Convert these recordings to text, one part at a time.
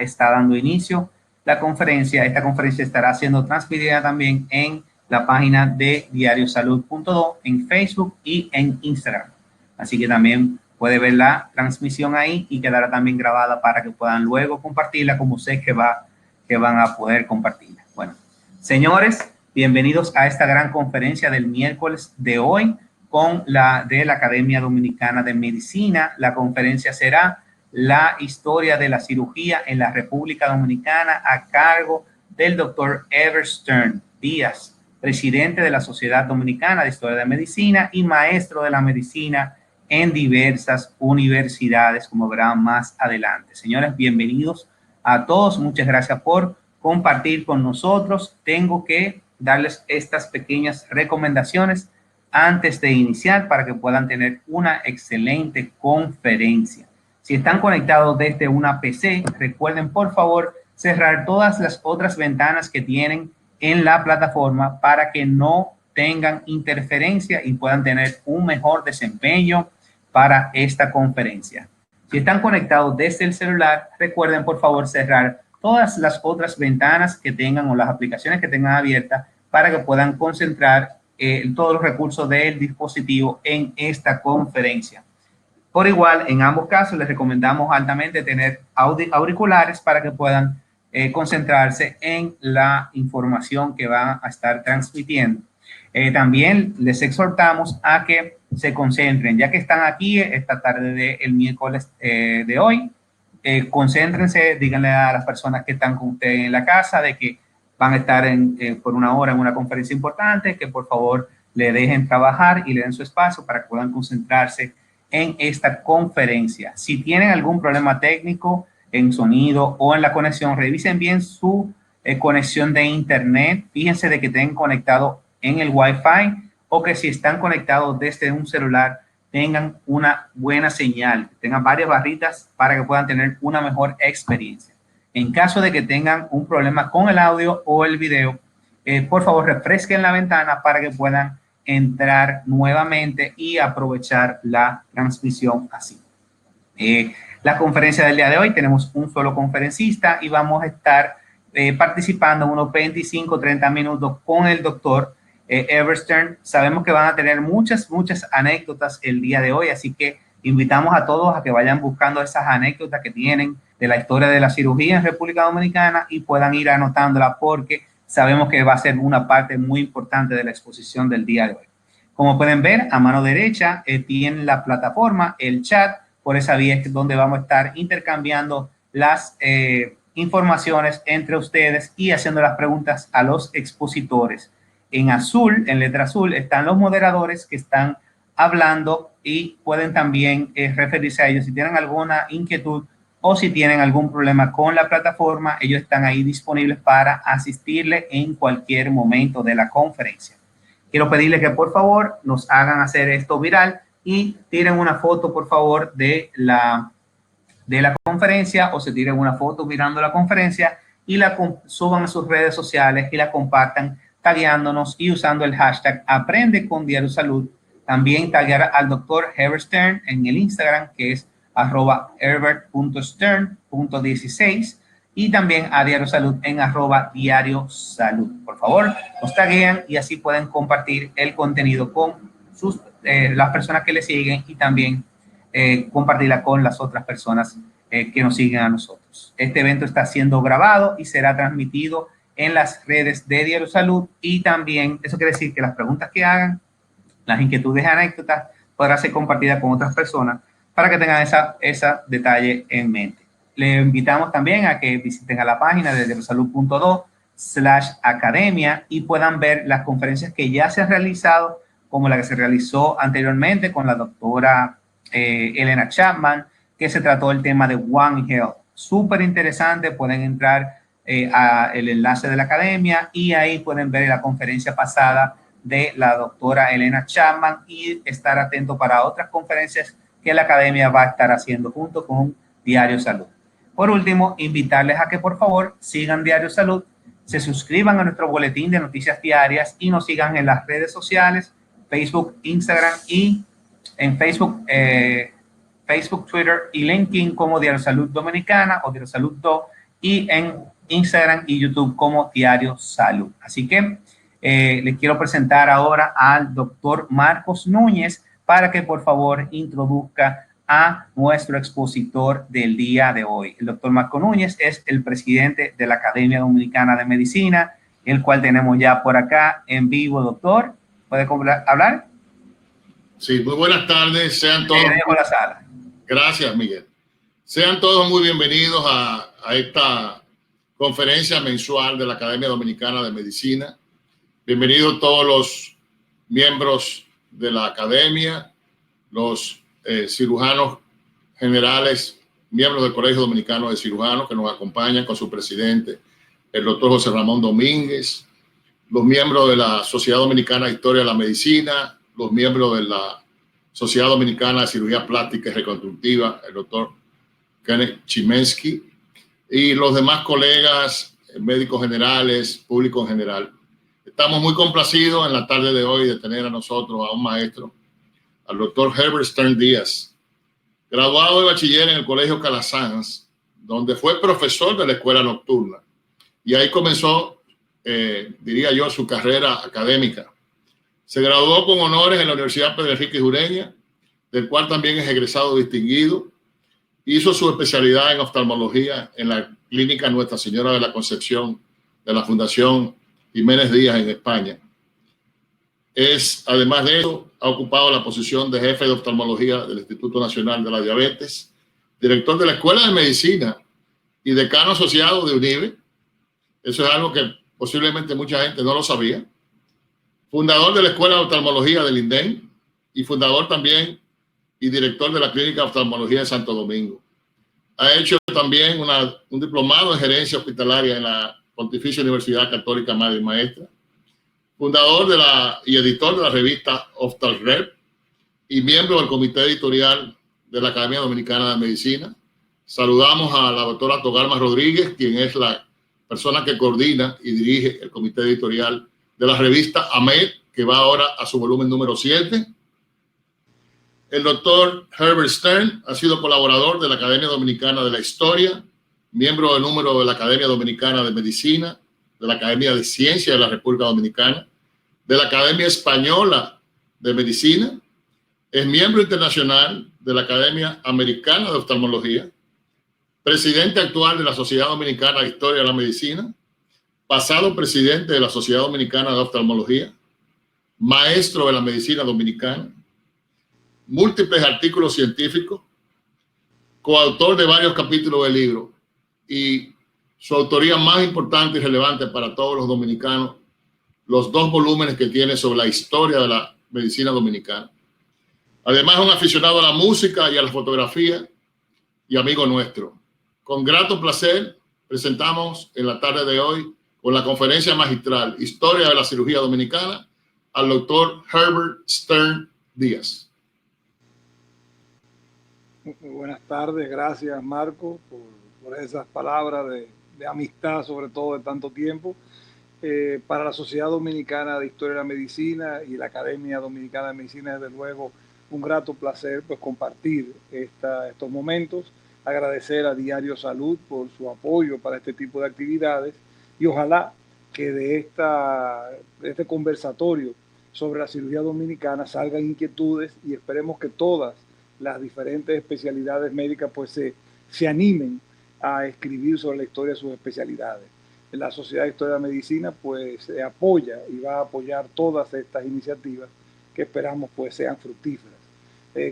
está dando inicio la conferencia. Esta conferencia estará siendo transmitida también en la página de diariosalud.do, en Facebook y en Instagram. Así que también puede ver la transmisión ahí y quedará también grabada para que puedan luego compartirla como sé que van a poder compartirla. Bueno, señores, bienvenidos a esta gran conferencia del miércoles de hoy con de la Academia Dominicana de Medicina. La conferencia será la historia de la cirugía en la República Dominicana a cargo del doctor Everett Stern Díaz, presidente de la Sociedad Dominicana de Historia de Medicina y maestro de la medicina en diversas universidades, como verán más adelante. Señores, bienvenidos a todos. Muchas gracias por compartir con nosotros. Tengo que darles estas pequeñas recomendaciones antes de iniciar para que puedan tener una excelente conferencia. Si están conectados desde una PC, recuerden por favor cerrar todas las otras ventanas que tienen en la plataforma para que no tengan interferencia y puedan tener un mejor desempeño para esta conferencia. Si están conectados desde el celular, recuerden por favor cerrar todas las otras ventanas que tengan o las aplicaciones que tengan abiertas para que puedan concentrar todos los recursos del dispositivo en esta conferencia. Por igual, en ambos casos les recomendamos altamente tener auriculares para que puedan concentrarse en la información que van a estar transmitiendo. También les exhortamos a que se concentren, ya que están aquí esta tarde del miércoles de hoy. Concéntrense, díganle a las personas que están con usted en la casa de que van a estar por una hora en una conferencia importante, que por favor le dejen trabajar y le den su espacio para que puedan concentrarse en esta conferencia. Si tienen algún problema técnico en sonido o en la conexión, revisen bien su conexión de internet. Fíjense de que estén conectados en el Wi-Fi o que si están conectados desde un celular tengan una buena señal, tengan varias barritas para que puedan tener una mejor experiencia. En caso de que tengan un problema con el audio o el video, por favor refresquen la ventana para que puedan entrar nuevamente y aprovechar la transmisión así. La conferencia del día de hoy tenemos un solo conferencista y vamos a estar participando en unos 25-30 minutos con el doctor Everett Stern. Sabemos que van a tener muchas anécdotas el día de hoy, así que invitamos a todos a que vayan buscando esas anécdotas que tienen de la historia de la cirugía en República Dominicana y puedan ir anotándola porque sabemos que va a ser una parte muy importante de la exposición del día de hoy. Como pueden ver, a mano derecha tienen la plataforma, el chat. Por esa vía es donde vamos a estar intercambiando las informaciones entre ustedes y haciendo las preguntas a los expositores. En azul, en letra azul, están los moderadores que están hablando y pueden también referirse a ellos si tienen alguna inquietud o si tienen algún problema con la plataforma. Ellos están ahí disponibles para asistirle en cualquier momento de la conferencia. Quiero pedirles que por favor nos hagan hacer esto viral y tiren una foto por favor de la conferencia o se tiren una foto mirando la conferencia y la suban a sus redes sociales y la compartan tagueándonos y usando el hashtag Aprende con Diario Salud. También taguear al doctor Everett Stern en el Instagram, que es @herbert.stern.16 y también a Diario Salud en @Diario Salud. Por favor, nos taguean y así pueden compartir el contenido con las personas que le siguen y también compartirla con las otras personas que nos siguen a nosotros. Este evento está siendo grabado y será transmitido en las redes de Diario Salud y también eso quiere decir que las preguntas que hagan, las inquietudes y anécdotas podrán ser compartidas con otras personas para que tengan ese detalle en mente. Le invitamos también a que visiten a la página de diariosalud.do/academia y puedan ver las conferencias que ya se han realizado, como la que se realizó anteriormente con la doctora Elena Chapman, que se trató el tema de One Health. Súper interesante, pueden entrar al enlace de la academia y ahí pueden ver la conferencia pasada de la doctora Elena Chapman y estar atento para otras conferencias que la academia va a estar haciendo junto con Diario Salud. Por último, invitarles a que por favor sigan Diario Salud, se suscriban a nuestro boletín de noticias diarias y nos sigan en las redes sociales, Facebook, Instagram y en Facebook, Twitter y LinkedIn como Diario Salud Dominicana o Diario Salud Do y en Instagram y YouTube como Diario Salud. Así que les quiero presentar ahora al doctor Marcos Núñez para que por favor introduzca a nuestro expositor del día de hoy. El doctor Marcos Núñez es el presidente de la Academia Dominicana de Medicina, el cual tenemos ya por acá en vivo. Doctor, ¿puede hablar? Sí, muy buenas tardes. Sean todos. La sala. Gracias, Miguel. Sean todos muy bienvenidos a esta conferencia mensual de la Academia Dominicana de Medicina. Bienvenidos todos los miembros de la Academia, los cirujanos generales, miembros del Colegio Dominicano de Cirujanos que nos acompañan con su presidente, el doctor José Ramón Domínguez, los miembros de la Sociedad Dominicana de Historia de la Medicina, los miembros de la Sociedad Dominicana de Cirugía Plástica y Reconstructiva, el doctor Kenneth Chimensky, y los demás colegas, médicos generales, público en general. Estamos muy complacidos en la tarde de hoy de tener a nosotros a un maestro, al doctor Herbert Stern Díaz, graduado de bachiller en el Colegio Calasanz, donde fue profesor de la escuela nocturna. Y ahí comenzó, diría yo, su carrera académica. Se graduó con honores en la Universidad Pedro Enríquez Ureña, del cual también es egresado distinguido. Hizo su especialidad en oftalmología en la Clínica Nuestra Señora de la Concepción de la Fundación Jiménez Díaz en España. Además de eso, ha ocupado la posición de jefe de oftalmología del Instituto Nacional de la Diabetes, director de la Escuela de Medicina y decano asociado de UNIBE. Eso es algo que posiblemente mucha gente no lo sabía. Fundador de la Escuela de Oftalmología del INDEN y fundador también y director de la Clínica de Oftalmología de Santo Domingo. Ha hecho también un diplomado en gerencia hospitalaria en la Pontificia Universidad Católica Madre y Maestra. Fundador y editor de la revista OftalRep y miembro del comité editorial de la Academia Dominicana de Medicina. Saludamos a la doctora Togarma Rodríguez, quien es la persona que coordina y dirige el comité editorial de la revista AMED, que va ahora a su volumen número 7. El doctor Herbert Stern ha sido colaborador de la Academia Dominicana de la Historia, miembro del número de la Academia Dominicana de Medicina, de la Academia de Ciencias de la República Dominicana, de la Academia Española de Medicina, es miembro internacional de la Academia Americana de Oftalmología, presidente actual de la Sociedad Dominicana de Historia de la Medicina, pasado presidente de la Sociedad Dominicana de Oftalmología, maestro de la medicina dominicana, múltiples artículos científicos, coautor de varios capítulos del libro y su autoría más importante y relevante para todos los dominicanos, los 2 volúmenes que tiene sobre la historia de la medicina dominicana. Además, es un aficionado a la música y a la fotografía y amigo nuestro. Con grato placer, presentamos en la tarde de hoy con la conferencia magistral Historia de la Cirugía Dominicana al doctor Herbert Stern Díaz. Muy buenas tardes, gracias Marco por esas palabras de amistad, sobre todo de tanto tiempo. Para la Sociedad Dominicana de Historia de la Medicina y la Academia Dominicana de Medicina, desde luego, un grato placer pues, compartir estos momentos, agradecer a Diario Salud por su apoyo para este tipo de actividades y ojalá que de este conversatorio sobre la cirugía dominicana salgan inquietudes y esperemos que todas las diferentes especialidades médicas pues se animen a escribir sobre la historia de sus especialidades. La Sociedad de Historia de la Medicina pues apoya y va a apoyar todas estas iniciativas que esperamos pues sean fructíferas.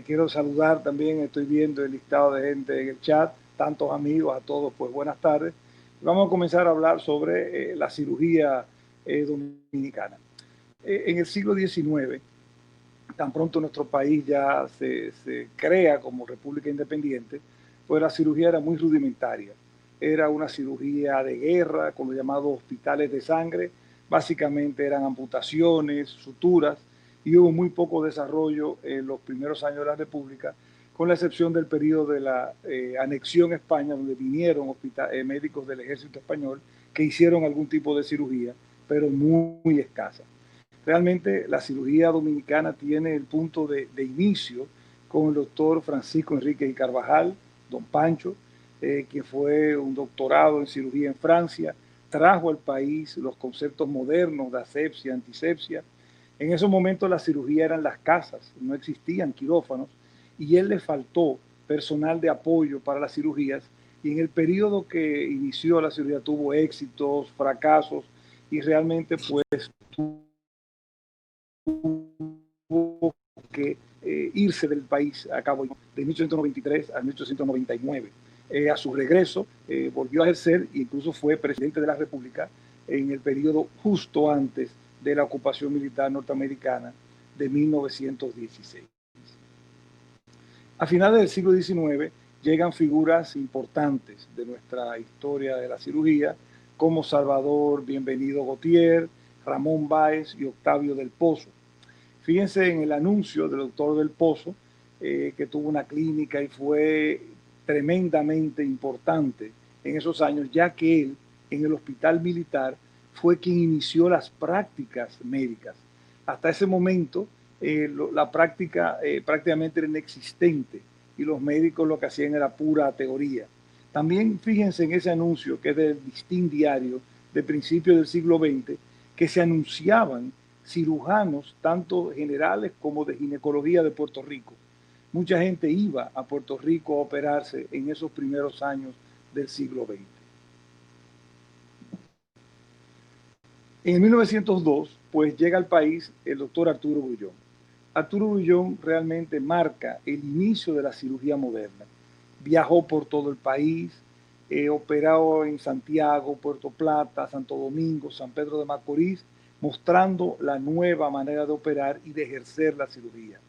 Quiero saludar también, estoy viendo el listado de gente en el chat, tantos amigos, a todos pues buenas tardes. Vamos a comenzar a hablar sobre la cirugía dominicana. En el siglo XIX, tan pronto nuestro país ya se crea como república independiente, pues la cirugía era muy rudimentaria. Era una cirugía de guerra con los llamados hospitales de sangre. Básicamente eran amputaciones, suturas, y hubo muy poco desarrollo en los primeros años de la República, con la excepción del periodo de la anexión a España, donde vinieron médicos del ejército español que hicieron algún tipo de cirugía, pero muy escasa. Realmente la cirugía dominicana tiene el punto de inicio con el doctor Francisco Enríquez y Carvajal, don Pancho, quien fue un doctorado en cirugía en Francia, trajo al país los conceptos modernos de asepsia, antisepsia. En esos momentos la cirugía eran las casas, no existían quirófanos, y él le faltó personal de apoyo para las cirugías, y en el periodo que inició la cirugía tuvo éxitos, fracasos, y realmente pues tuvo que irse del país a cabo de 1893 a 1899. A su regreso volvió a ejercer e incluso fue presidente de la República en el periodo justo antes de la ocupación militar norteamericana de 1916. A finales del siglo XIX llegan figuras importantes de nuestra historia de la cirugía, como Salvador Bienvenido Gautier, Ramón Báez y Octavio del Pozo. Fíjense en el anuncio del doctor del Pozo, que tuvo una clínica y fue tremendamente importante en esos años, ya que él en el hospital militar fue quien inició las prácticas médicas. Hasta ese momento la práctica prácticamente era inexistente y los médicos lo que hacían era pura teoría. También fíjense en ese anuncio que es del Listín Diario de principios del siglo XX, que se anunciaban cirujanos, tanto generales como de ginecología de Puerto Rico. Mucha gente iba a Puerto Rico a operarse en esos primeros años del siglo XX. En 1902, pues llega al país el doctor Arturo Grullón. Arturo Grullón realmente marca el inicio de la cirugía moderna. Viajó por todo el país, operó en Santiago, Puerto Plata, Santo Domingo, San Pedro de Macorís, mostrando la nueva manera de operar y de ejercer la cirugía.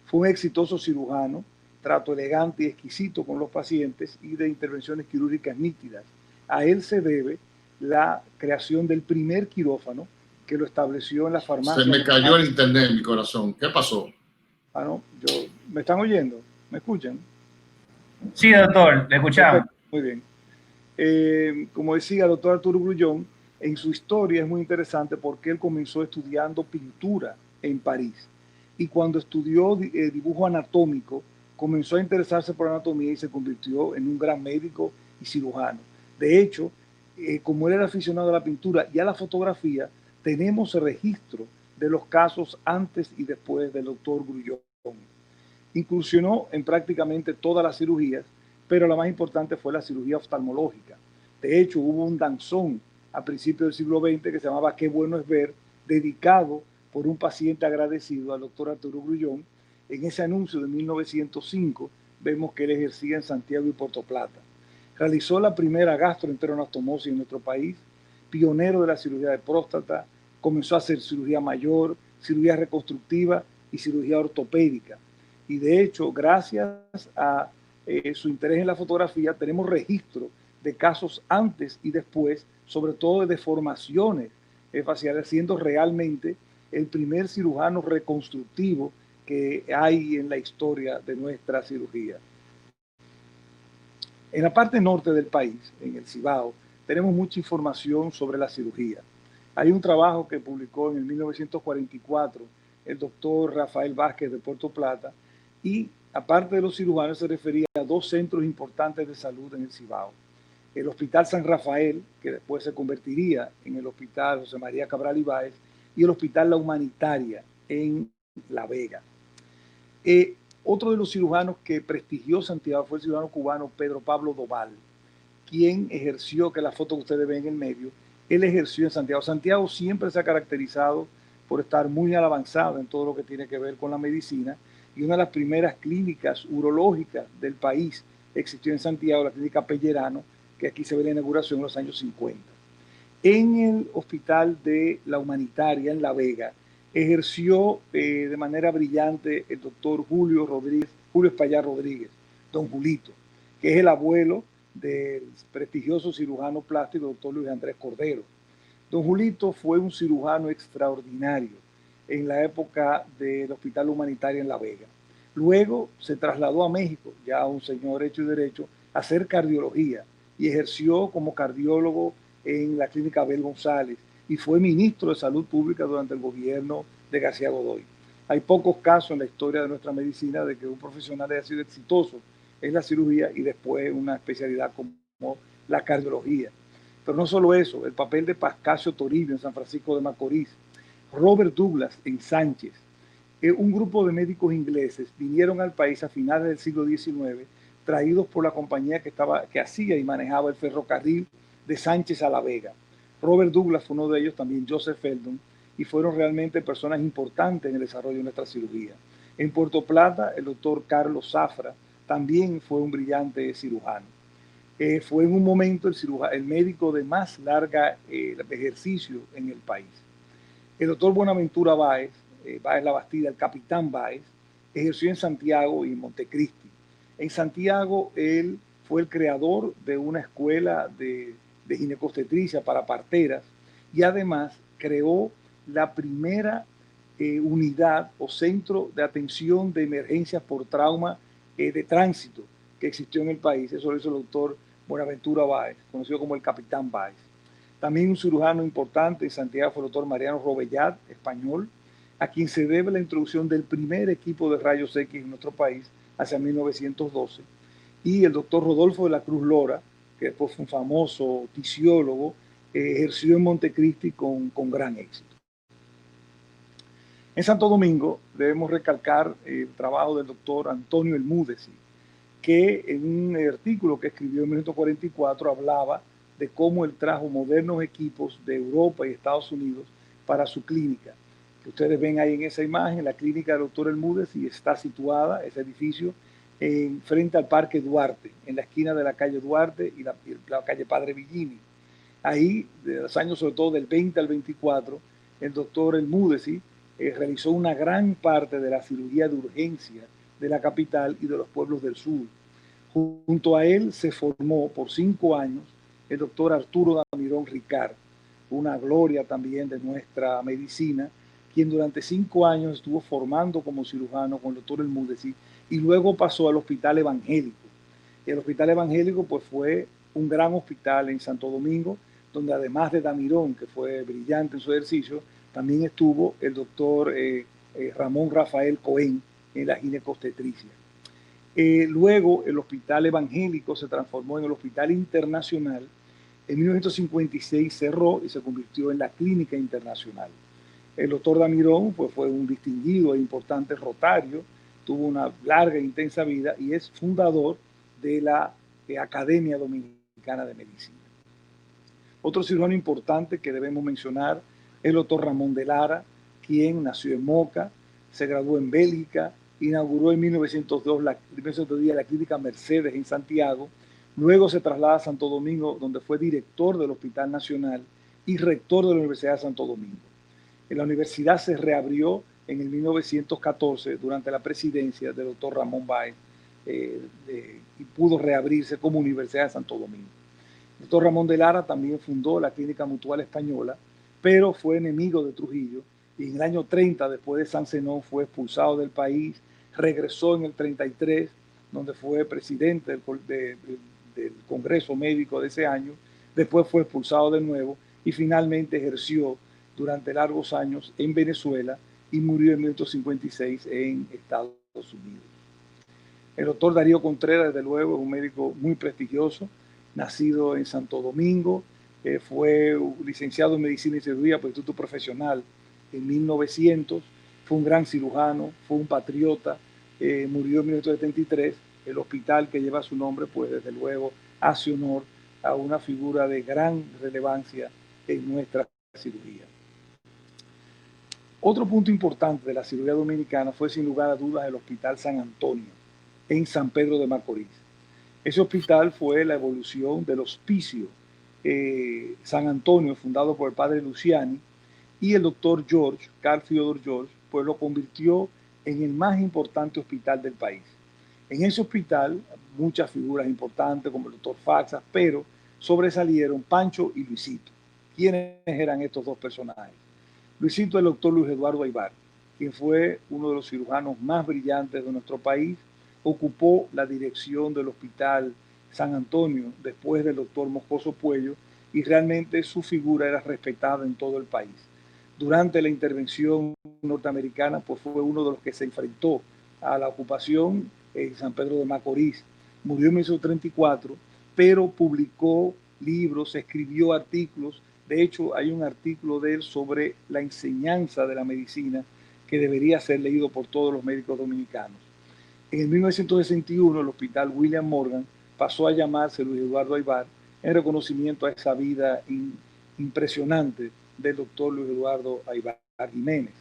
Fue un exitoso cirujano, trato elegante y exquisito con los pacientes y de intervenciones quirúrgicas nítidas. A él se debe la creación del primer quirófano que lo estableció en la farmacia. Se me cayó el internet, mi corazón. ¿Qué pasó? Ah, no, ¿me están oyendo? ¿Me escuchan? Sí, doctor, le escuchamos. Perfecto, muy bien. Como decía el doctor Arturo Grullón, en su historia es muy interesante porque él comenzó estudiando pintura en París. Y cuando estudió dibujo anatómico, comenzó a interesarse por anatomía y se convirtió en un gran médico y cirujano. De hecho, como él era aficionado a la pintura y a la fotografía, tenemos el registro de los casos antes y después del doctor Grullón. Incursionó en prácticamente todas las cirugías, pero la más importante fue la cirugía oftalmológica. De hecho, hubo un danzón a principios del siglo XX que se llamaba Qué bueno es ver, dedicado por un paciente agradecido al doctor Arturo Grullón. En ese anuncio de 1905 vemos que él ejercía en Santiago y Puerto Plata. Realizó la primera gastroenteroanastomosis en nuestro país, pionero de la cirugía de próstata, comenzó a hacer cirugía mayor, cirugía reconstructiva y cirugía ortopédica. Y de hecho, gracias a su interés en la fotografía, tenemos registro de casos antes y después, sobre todo de deformaciones faciales, siendo realmente el primer cirujano reconstructivo que hay en la historia de nuestra cirugía. En la parte norte del país, en el Cibao, tenemos mucha información sobre la cirugía. Hay un trabajo que publicó en el 1944 el doctor Rafael Vázquez de Puerto Plata y, aparte de los cirujanos, se refería a dos centros importantes de salud en el Cibao. El Hospital San Rafael, que después se convertiría en el Hospital José María Cabral Ibáez, y el Hospital La Humanitaria en La Vega. Otro de los cirujanos que prestigió Santiago fue el cirujano cubano Pedro Pablo Doval, quien ejerció, que la foto que ustedes ven en el medio, él ejerció en Santiago. Santiago siempre se ha caracterizado por estar muy al avanzado en todo lo que tiene que ver con la medicina, y una de las primeras clínicas urológicas del país existió en Santiago, la clínica Pellerano, que aquí se ve la inauguración en los años 50. En el Hospital de La Humanitaria, en La Vega, ejerció de manera brillante el doctor Julio Espaillat Rodríguez, don Julito, que es el abuelo del prestigioso cirujano plástico doctor Luis Andrés Cordero. Don Julito fue un cirujano extraordinario en la época del Hospital Humanitario en La Vega. Luego se trasladó a México, ya un señor hecho y derecho, a hacer cardiología y ejerció como cardiólogo en la clínica Abel González y fue ministro de Salud Pública durante el gobierno de García Godoy. Hay pocos casos en la historia de nuestra medicina de que un profesional haya sido exitoso es la cirugía y después una especialidad como la cardiología. Pero no solo eso, el papel de Pascasio Toribio en San Francisco de Macorís, Robert Douglas en Sánchez, un grupo de médicos ingleses vinieron al país a finales del siglo XIX, traídos por la compañía que hacía y manejaba el ferrocarril de Sánchez a La Vega. Robert Douglas fue uno de ellos, también Joseph Feldon, y fueron realmente personas importantes en el desarrollo de nuestra cirugía. En Puerto Plata, el doctor Carlos Zafra también fue un brillante cirujano. Fue en un momento el médico de más larga ejercicio en el país. El doctor Buenaventura Báez, Báez La Bastida, el capitán Báez, ejerció en Santiago y en Montecristi. En Santiago, él fue el creador de una escuela de ginecobstetricia para parteras y además creó la primera unidad o centro de atención de emergencias por trauma de tránsito que existió en el país. Eso lo hizo el doctor Buenaventura Báez, conocido como el capitán Báez. También un cirujano importante en Santiago fue el doctor Mariano Robellat, español, a quien se debe la introducción del primer equipo de rayos X en nuestro país hacia 1912. Y el doctor Rodolfo de la Cruz Lora, que después fue un famoso tisiólogo, ejerció en Montecristi con gran éxito. En Santo Domingo debemos recalcar el trabajo del doctor Antonio Elmúdez, que en un artículo que escribió en 1944 hablaba de cómo él trajo modernos equipos de Europa y Estados Unidos para su clínica. Que ustedes ven ahí en esa imagen, la clínica del doctor Elmúdez, y está situada, ese edificio, frente al Parque Duarte, en la esquina de la calle Duarte y la calle Padre Villini. Ahí, de los años sobre todo del 20 al 24, el doctor Elmúdez realizó una gran parte de la cirugía de urgencia de la capital y de los pueblos del sur. Junto a él se formó por 5 años el doctor Arturo Damirón Ricard, una gloria también de nuestra medicina, quien durante 5 años estuvo formando como cirujano con el doctor Elmúdez y luego pasó al Hospital Evangélico. El Hospital Evangélico pues fue un gran hospital en Santo Domingo, donde además de Damirón, que fue brillante en su ejercicio, también estuvo el doctor Ramón Rafael Cohen en la ginecobstetricia. Luego el Hospital Evangélico se transformó en el Hospital Internacional. En 1956 cerró y se convirtió en la Clínica Internacional. El doctor Damirón pues, fue un distinguido e importante rotario, tuvo una larga e intensa vida y es fundador de la Academia Dominicana de Medicina. Otro cirujano importante que debemos mencionar es el doctor Ramón de Lara, quien nació en Moca, se graduó en Bélgica, inauguró en 1902 la Clínica Mercedes en Santiago, luego se traslada a Santo Domingo, donde fue director del Hospital Nacional y rector de la Universidad de Santo Domingo. La universidad se reabrió en el 1914 durante la presidencia del doctor Ramón Báez y pudo reabrirse como Universidad de Santo Domingo. El doctor Ramón de Lara también fundó la Clínica Mutual Española, pero fue enemigo de Trujillo y en el año 30, después de San Zenón, fue expulsado del país, regresó en el 33, donde fue presidente del Congreso Médico de ese año, después fue expulsado de nuevo y finalmente ejerció durante largos años en Venezuela y murió en 1956 en Estados Unidos. El doctor Darío Contreras, desde luego, es un médico muy prestigioso, nacido en Santo Domingo, fue licenciado en Medicina y Cirugía por el Instituto Profesional en 1900, fue un gran cirujano, fue un patriota, murió en 1973. El hospital que lleva su nombre, pues desde luego hace honor a una figura de gran relevancia en nuestra cirugía. Otro punto importante de la cirugía dominicana fue sin lugar a dudas el Hospital San Antonio en San Pedro de Macorís. Ese hospital fue la evolución del Hospicio San Antonio, fundado por el padre Luciani, y el doctor George, Carl Theodor George, pues lo convirtió en el más importante hospital del país. En ese hospital, muchas figuras importantes como el doctor Faxas, pero sobresalieron Pancho y Luisito. ¿Quiénes eran estos dos personajes? Luisito, el doctor Luis Eduardo Aybar, quien fue uno de los cirujanos más brillantes de nuestro país, ocupó la dirección del Hospital San Antonio después del doctor Moscoso Puello y realmente su figura era respetada en todo el país. Durante la intervención norteamericana, pues fue uno de los que se enfrentó a la ocupación en San Pedro de Macorís. Murió en 1934, pero publicó libros, escribió artículos. De hecho, hay un artículo de él sobre la enseñanza de la medicina que debería ser leído por todos los médicos dominicanos. En 1961, el Hospital William Morgan pasó a llamarse Luis Eduardo Aybar en reconocimiento a esa vida impresionante del doctor Luis Eduardo Aybar Jiménez,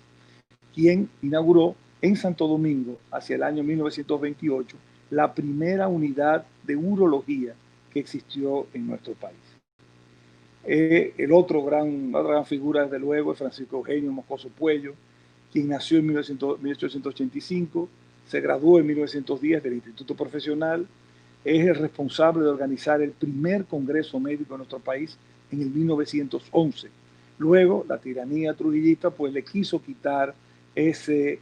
quien inauguró en Santo Domingo, hacia el año 1928, la primera unidad de urología que existió en nuestro país. Otra gran figura, desde luego, es Francisco Eugenio Moscoso Puello, quien nació en 1885, se graduó en 1910 del Instituto Profesional, es el responsable de organizar el primer congreso médico en nuestro país en el 1911. Luego, la tiranía trujillista pues le quiso quitar ese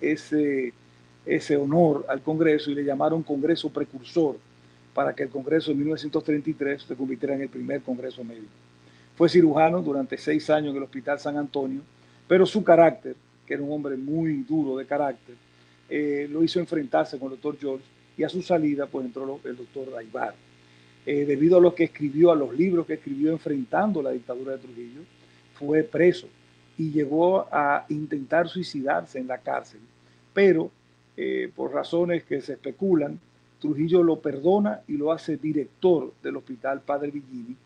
honor al Congreso y le llamaron Congreso Precursor, para que el Congreso de 1933 se convirtiera en el primer Congreso médico. Fue cirujano durante 6 años en el Hospital San Antonio, pero su carácter, que era un hombre muy duro de carácter, lo hizo enfrentarse con el doctor George, y a su salida pues entró el doctor Aybar. Debido a lo que escribió, a los libros que escribió enfrentando la dictadura de Trujillo, fue preso y llegó a intentar suicidarse en la cárcel, pero por razones que se especulan, Trujillo lo perdona y lo hace director del Hospital Padre Villini,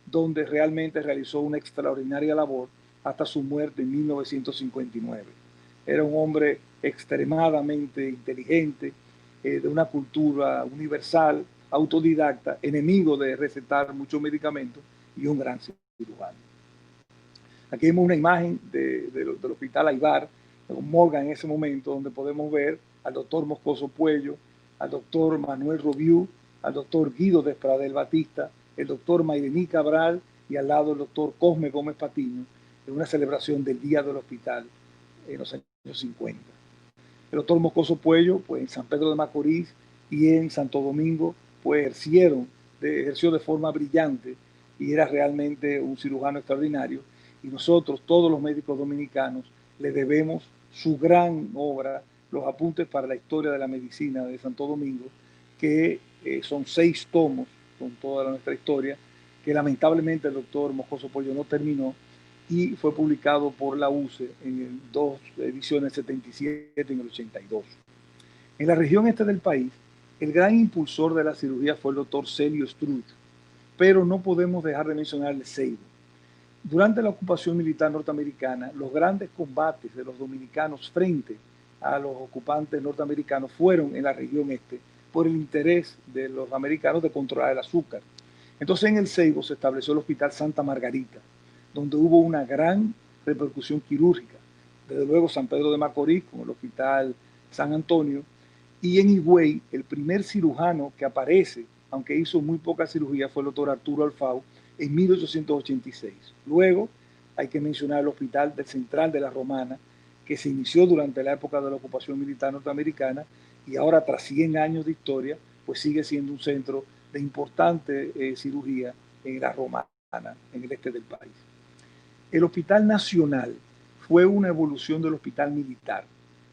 donde realmente realizó una extraordinaria labor hasta su muerte en 1959. Era un hombre extremadamente inteligente, de una cultura universal, autodidacta, enemigo de recetar muchos medicamentos y un gran cirujano. Aquí vemos una imagen del Hospital Aybar, con Morgan en ese momento, donde podemos ver al doctor Moscoso Puello, al doctor Manuel Robiú, al doctor Guido Despradel Batista, el doctor Mairení Cabral y al lado el doctor Cosme Gómez Patiño, en una celebración del Día del Hospital en los años 50. El doctor Moscoso Puello, pues en San Pedro de Macorís y en Santo Domingo, pues ejerció de forma brillante y era realmente un cirujano extraordinario. Y nosotros, todos los médicos dominicanos, le debemos su gran obra, Los Apuntes para la Historia de la Medicina de Santo Domingo, que son 6 tomos con toda nuestra historia, que lamentablemente el doctor Moscoso Puello no terminó, y fue publicado por la UCE en 2 ediciones, 77 y en el 82. En la región este del país, el gran impulsor de la cirugía fue el doctor Celio Struth, pero no podemos dejar de mencionar el Seibo. Durante la ocupación militar norteamericana, los grandes combates de los dominicanos frente a los ocupantes norteamericanos fueron en la región este, por el interés de los americanos de controlar el azúcar. Entonces en el Seibo se estableció el Hospital Santa Margarita, donde hubo una gran repercusión quirúrgica. Desde luego San Pedro de Macorís, con el Hospital San Antonio, y en Higüey el primer cirujano que aparece, aunque hizo muy poca cirugía, fue el doctor Arturo Alfau en 1886. Luego hay que mencionar el Hospital del Central de la Romana, que se inició durante la época de la ocupación militar norteamericana y ahora, tras 100 años de historia, pues sigue siendo un centro de importante cirugía en la Romana, en el este del país. El Hospital Nacional fue una evolución del Hospital Militar.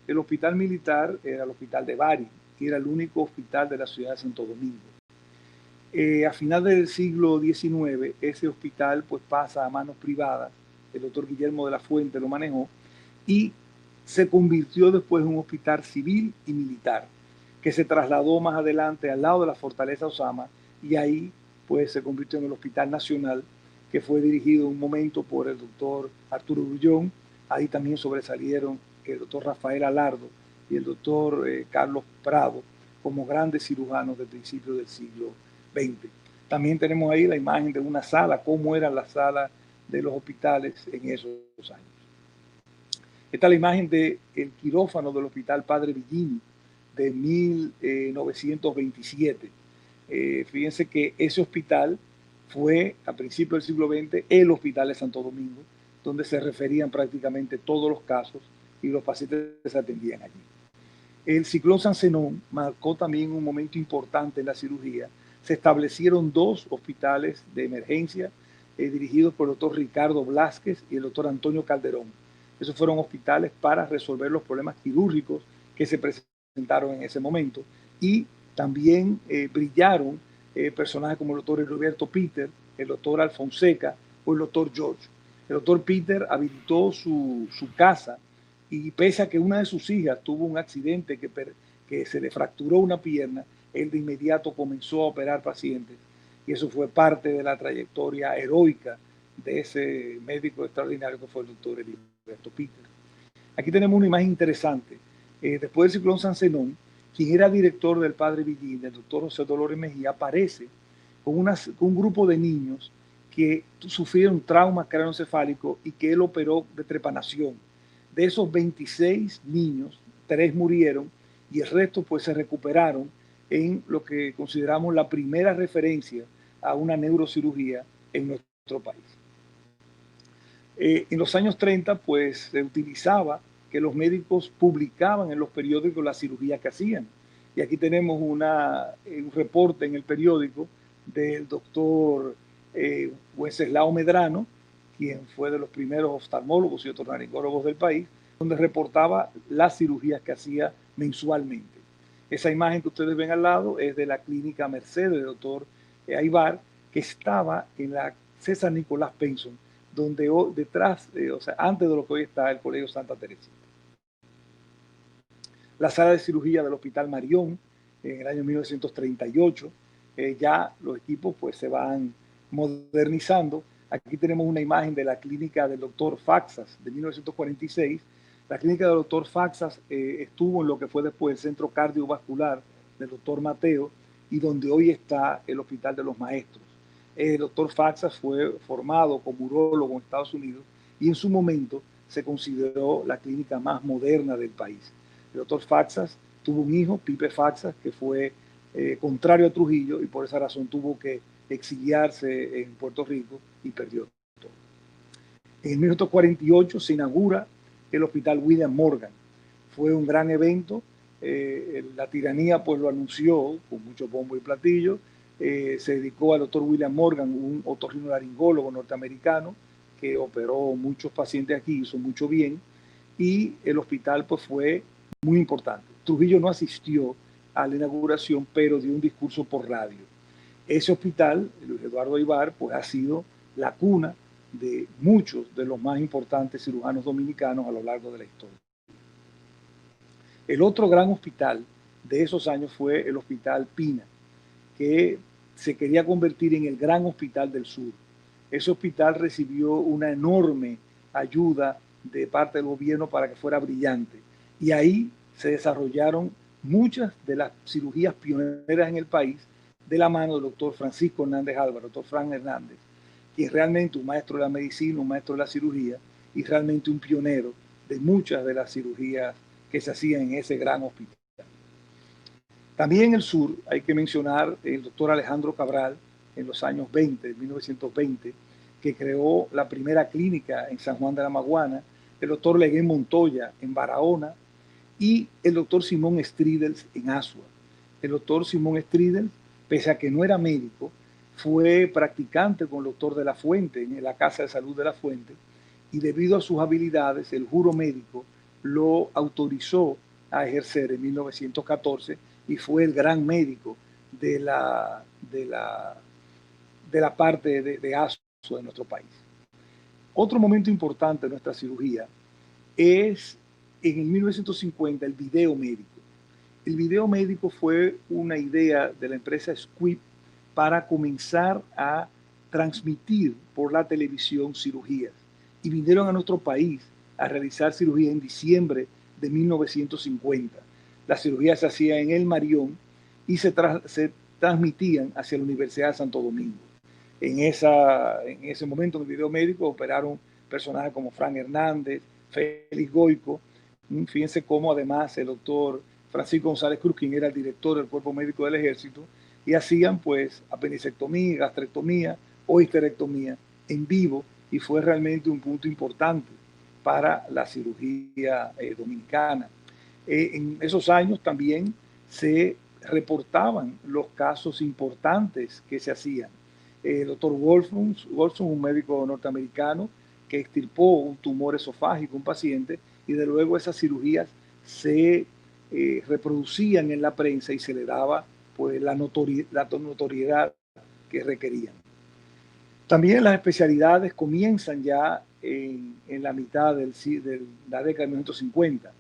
El Hospital Militar era el Hospital de Bari, que era el único hospital de la ciudad de Santo Domingo. A finales del siglo XIX, ese hospital pues pasa a manos privadas. El doctor Guillermo de la Fuente lo manejó y se convirtió después en un hospital civil y militar, que se trasladó más adelante al lado de la Fortaleza Osama, y ahí pues se convirtió en el Hospital Nacional, que fue dirigido un momento por el doctor Arturo Grullón. Ahí también sobresalieron el doctor Rafael Alardo y el doctor Carlos Prado como grandes cirujanos del principio del siglo XX. También tenemos ahí la imagen de una sala, cómo era la sala de los hospitales en esos años. Esta es la imagen del quirófano del Hospital Padre Villini de 1927. Fíjense que ese hospital fue, a principios del siglo XX, el Hospital de Santo Domingo, donde se referían prácticamente todos los casos y los pacientes se atendían allí. El ciclón San Zenón marcó también un momento importante en la cirugía. Se establecieron 2 hospitales de emergencia dirigidos por el doctor Ricardo Blázquez y el doctor Antonio Calderón. Esos fueron hospitales para resolver los problemas quirúrgicos que se presentaron en ese momento, y También brillaron personajes como el doctor Roberto Peter, el doctor Alfonseca o el doctor George. El doctor Peter habilitó su casa y pese a que una de sus hijas tuvo un accidente que se le fracturó una pierna, él de inmediato comenzó a operar pacientes y eso fue parte de la trayectoria heroica de ese médico extraordinario que fue el doctor Heriberto Peter. Aquí tenemos una imagen interesante. Después del ciclón San Zenón, quien era director del Padre Villín, el doctor José Dolores Mejía, aparece con un grupo de niños que sufrieron trauma craneoencefálico y que él operó de trepanación. De esos 26 niños, 3 murieron y el resto pues se recuperaron en lo que consideramos la primera referencia a una neurocirugía en nuestro país. En los años 30 pues se utilizaba que los médicos publicaban en los periódicos la cirugía que hacían. Y aquí tenemos un reporte en el periódico del doctor Wenceslao Medrano, quien fue de los primeros oftalmólogos y otorrinolaringólogos del país, donde reportaba las cirugías que hacía mensualmente. Esa imagen que ustedes ven al lado es de la clínica Mercedes del doctor Aybar, que estaba en la César Nicolás Penson, donde detrás, o sea, antes de lo que hoy está el Colegio Santa Teresita. La sala de cirugía del Hospital Marión, en el año 1938, ya los equipos pues se van modernizando. Aquí tenemos una imagen de la clínica del doctor Faxas de 1946. La clínica del doctor Faxas estuvo en lo que fue después el centro cardiovascular del doctor Mateo y donde hoy está el Hospital de los Maestros. El doctor Faxas fue formado como urólogo en Estados Unidos y en su momento se consideró la clínica más moderna del país. El doctor Faxas tuvo un hijo, Pipe Faxas, que fue contrario a Trujillo y por esa razón tuvo que exiliarse en Puerto Rico y perdió todo. En 1948 se inaugura el Hospital William Morgan. Fue un gran evento. La tiranía pues lo anunció con mucho bombo y platillo. Se dedicó al doctor William Morgan, un otorrinolaringólogo norteamericano que operó muchos pacientes aquí, hizo mucho bien, y el hospital pues fue muy importante. Trujillo no asistió a la inauguración, pero dio un discurso por radio. Ese hospital, Luis Eduardo Aybar, pues ha sido la cuna de muchos de los más importantes cirujanos dominicanos a lo largo de la historia. El otro gran hospital de esos años fue el Hospital Pina, que se quería convertir en el gran hospital del sur. Ese hospital recibió una enorme ayuda de parte del gobierno para que fuera brillante. Y ahí se desarrollaron muchas de las cirugías pioneras en el país de la mano del doctor Francisco Hernández Álvaro, doctor Frank Hernández, que es realmente un maestro de la medicina, un maestro de la cirugía y realmente un pionero de muchas de las cirugías que se hacían en ese gran hospital. También en el sur hay que mencionar el doctor Alejandro Cabral en los años 20, 1920, que creó la primera clínica en San Juan de la Maguana, el doctor Leguén Montoya en Barahona y el doctor Simón Stridels en Asua. El doctor Simón Stridels, pese a que no era médico, fue practicante con el doctor de la Fuente en la Casa de Salud de la Fuente y debido a sus habilidades el juro médico lo autorizó a ejercer en 1914 y fue el gran médico de la parte de Asua de nuestro país. Otro momento importante de nuestra cirugía es en el 1950 el video médico. El video médico fue una idea de la empresa Squibb para comenzar a transmitir por la televisión cirugías. Y vinieron a nuestro país a realizar cirugía en diciembre de 1950. Las cirugías se hacían en el Marión y se transmitían hacia la Universidad de Santo Domingo. En ese momento, en el video médico, operaron personajes como Frank Hernández, Félix Goico. Fíjense cómo además el doctor Francisco González Cruz, quien era el director del Cuerpo Médico del Ejército, y hacían pues apendicectomía, gastrectomía o histerectomía en vivo y fue realmente un punto importante para la cirugía dominicana. En esos años también se reportaban los casos importantes que se hacían. El doctor Wolfson, un médico norteamericano que extirpó un tumor esofágico a un paciente y de luego esas cirugías se reproducían en la prensa y se le daba pues, la notoriedad que requerían. También las especialidades comienzan ya en la mitad de la década de 1950.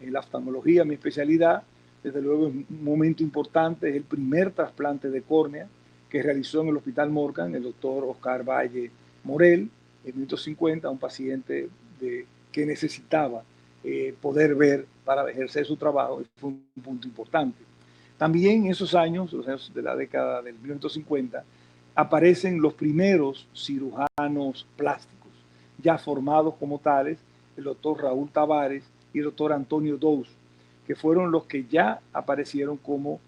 En la oftalmología, mi especialidad, desde luego es un momento importante, es el primer trasplante de córnea que realizó en el Hospital Morgan el doctor Oscar Valle Morel en 1950, a un paciente que necesitaba poder ver para ejercer su trabajo. Fue un punto importante. También en esos años, los años de la década del 1950, aparecen los primeros cirujanos plásticos, ya formados como tales, el doctor Raúl Tavares y el doctor Antonio Dous, que fueron los que ya aparecieron como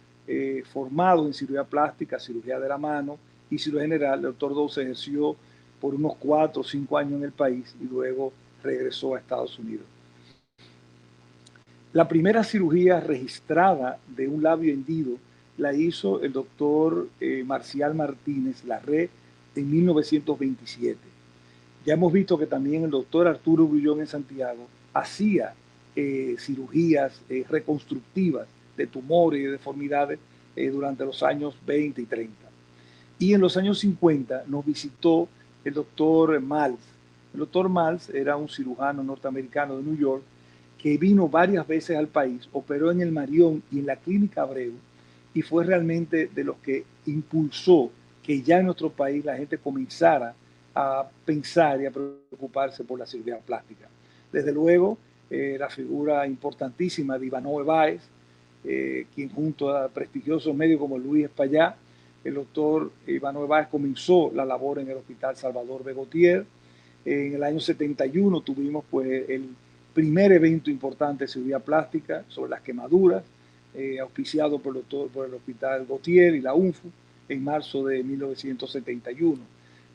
formados en cirugía plástica, cirugía de la mano y cirugía general. El doctor Dous ejerció por unos 4 o 5 años en el país y luego regresó a Estados Unidos. La primera cirugía registrada de un labio hendido la hizo el doctor Marcial Martínez Larré en 1927. Ya hemos visto que también el doctor Arturo Grullón en Santiago hacía cirugías reconstructivas de tumores y de deformidades durante los años 20 y 30. Y en los años 50 nos visitó el doctor Maltz. El doctor Maltz era un cirujano norteamericano de New York que vino varias veces al país, operó en el Marión y en la Clínica Abreu, y fue realmente de los que impulsó que ya en nuestro país la gente comenzara a pensar y a preocuparse por la cirugía plástica. Desde luego, la figura importantísima de Ivanhoe Báez, quien junto a prestigiosos médicos como Luis Espaillá, el doctor Ivanhoe Báez comenzó la labor en el Hospital Salvador de Gautier. En el año 71 tuvimos pues el primer evento importante de cirugía plástica sobre las quemaduras, auspiciado por el Hospital Gautier y la UNFU en marzo de 1971.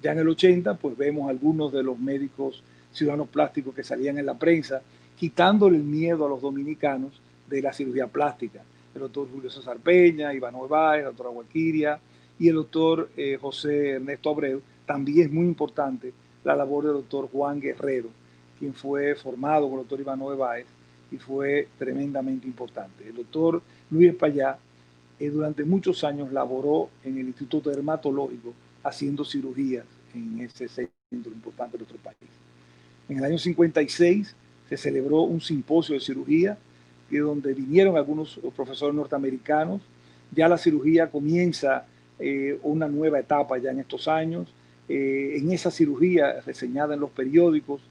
Ya en el 80, pues vemos algunos de los médicos cirujanos plásticos que salían en la prensa, quitándole el miedo a los dominicanos de la cirugía plástica. El doctor Julio César Peña, Ivanhoe Báez, la doctora Gualquiria y el doctor José Ernesto Abreu. También es muy importante la labor del doctor Juan Guerrero, quien fue formado con el doctor Ivanhoe Báez y fue tremendamente importante. El doctor Luis Espaillá durante muchos años laboró en el Instituto Dermatológico haciendo cirugías en ese centro importante de nuestro país. En el año 56 se celebró un simposio de cirugía donde vinieron algunos profesores norteamericanos. Ya la cirugía comienza una nueva etapa ya en estos años. En esa cirugía reseñada en los periódicos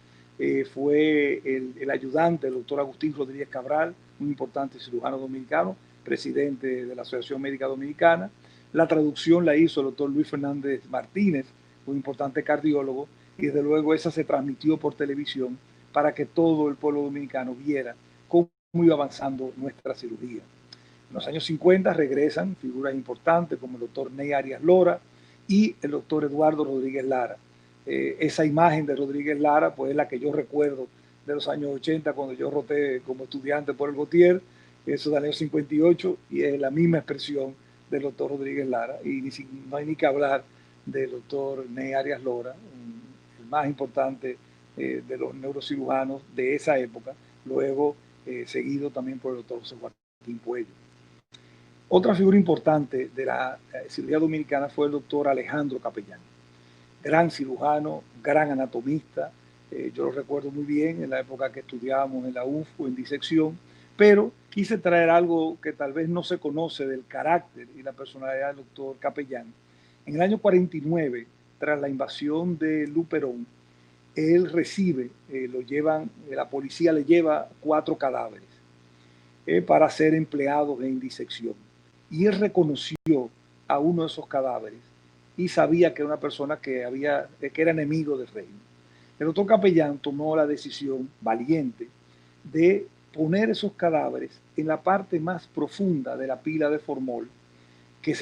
fue el ayudante, el doctor Agustín Rodríguez Cabral, un importante cirujano dominicano, presidente de la Asociación Médica Dominicana. La traducción la hizo el doctor Luis Fernández Martínez, un importante cardiólogo, y desde luego esa se transmitió por televisión para que todo el pueblo dominicano viera cómo iba avanzando nuestra cirugía. En los años 50 regresan figuras importantes como el doctor Ney Arias Lora y el doctor Eduardo Rodríguez Lara. Esa imagen de Rodríguez Lara pues es la que yo recuerdo de los años 80 cuando yo roté como estudiante por el Gautier, eso del año 58, y es la misma expresión del doctor Rodríguez Lara, y no hay ni que hablar del doctor Ney Arias Lora, el más importante de los neurocirujanos de esa época, luego seguido también por el doctor José Joaquín Puello. Otra figura importante de la cirugía dominicana fue el doctor Alejandro Capellán, gran cirujano, gran anatomista. Yo lo recuerdo muy bien en la época que estudiábamos en la UNFU en disección, pero quise traer algo que tal vez no se conoce del carácter y la personalidad del doctor Capellán. En el año 49, tras la invasión de Luperón, él recibe, la policía le lleva 4 cadáveres para ser empleados en disección. Y él reconoció a uno de esos cadáveres y sabía que era una persona que era enemigo del reino. El doctor Capellán tomó la decisión valiente de poner esos cadáveres en la parte más profunda de la pila de formol, que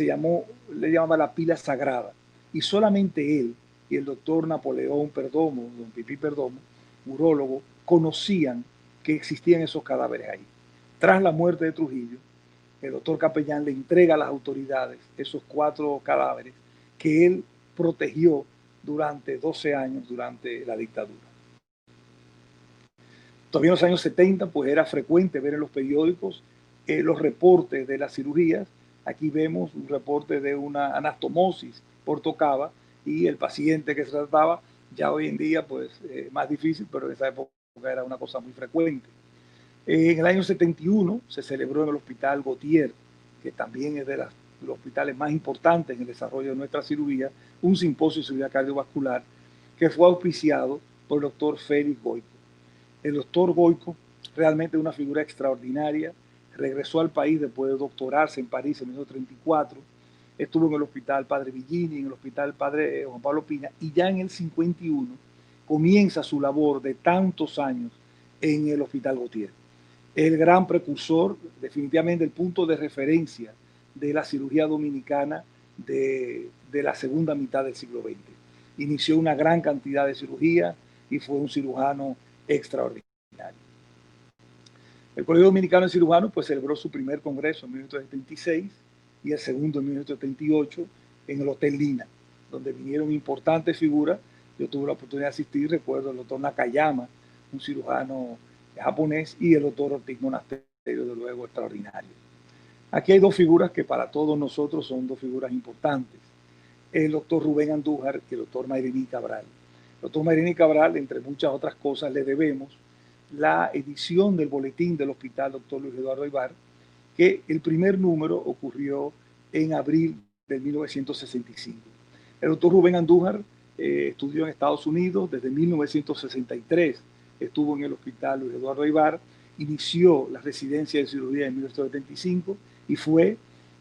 le llamaba la pila sagrada, y solamente él y el doctor Napoleón Perdomo, don Pipí Perdomo, urólogo, conocían que existían esos cadáveres ahí. Tras la muerte de Trujillo, el doctor Capellán le entrega a las autoridades esos 4 cadáveres que él protegió durante 12 años durante la dictadura. Todavía en los años 70 pues era frecuente ver en los periódicos los reportes de las cirugías Aquí vemos un reporte de una anastomosis por tocava y el paciente que se trataba, ya hoy en día pues más difícil, pero en esa época era una cosa muy frecuente. En el año 71 se celebró en el Hospital Gautier, que también es de los hospitales más importantes en el desarrollo de nuestra cirugía, un simposio de cirugía cardiovascular que fue auspiciado por el doctor Félix Goico. El doctor Goico realmente es una figura extraordinaria, regresó al país después de doctorarse en París en 1934, estuvo en el Hospital Padre Villini, en el Hospital Padre Juan Pablo Pina, y ya en el 51 comienza su labor de tantos años en el Hospital Gautier. El gran precursor, definitivamente el punto de referencia de la cirugía dominicana de la segunda mitad del siglo XX. Inició una gran cantidad de cirugía y fue un cirujano extraordinario. El Colegio Dominicano de Cirujanos pues celebró su primer congreso en 1976 y el segundo en 1978 en el Hotel Lina, donde vinieron importantes figuras. Yo tuve la oportunidad de asistir, recuerdo el doctor Nakayama, un cirujano japonés, y el doctor Ortiz Monasterio, de luego extraordinario. Aquí hay dos figuras que para todos nosotros son dos figuras importantes. El doctor Rubén Andújar y el doctor Mayrini Cabral. El doctor Mayrini Cabral, entre muchas otras cosas, le debemos la edición del boletín del Hospital Dr. Luis Eduardo Aybar, que el primer número ocurrió en abril de 1965. El doctor Rubén Andújar estudió en Estados Unidos desde 1963, estuvo en el Hospital Luis Eduardo Aybar, inició la residencia de cirugía en 1975 y fue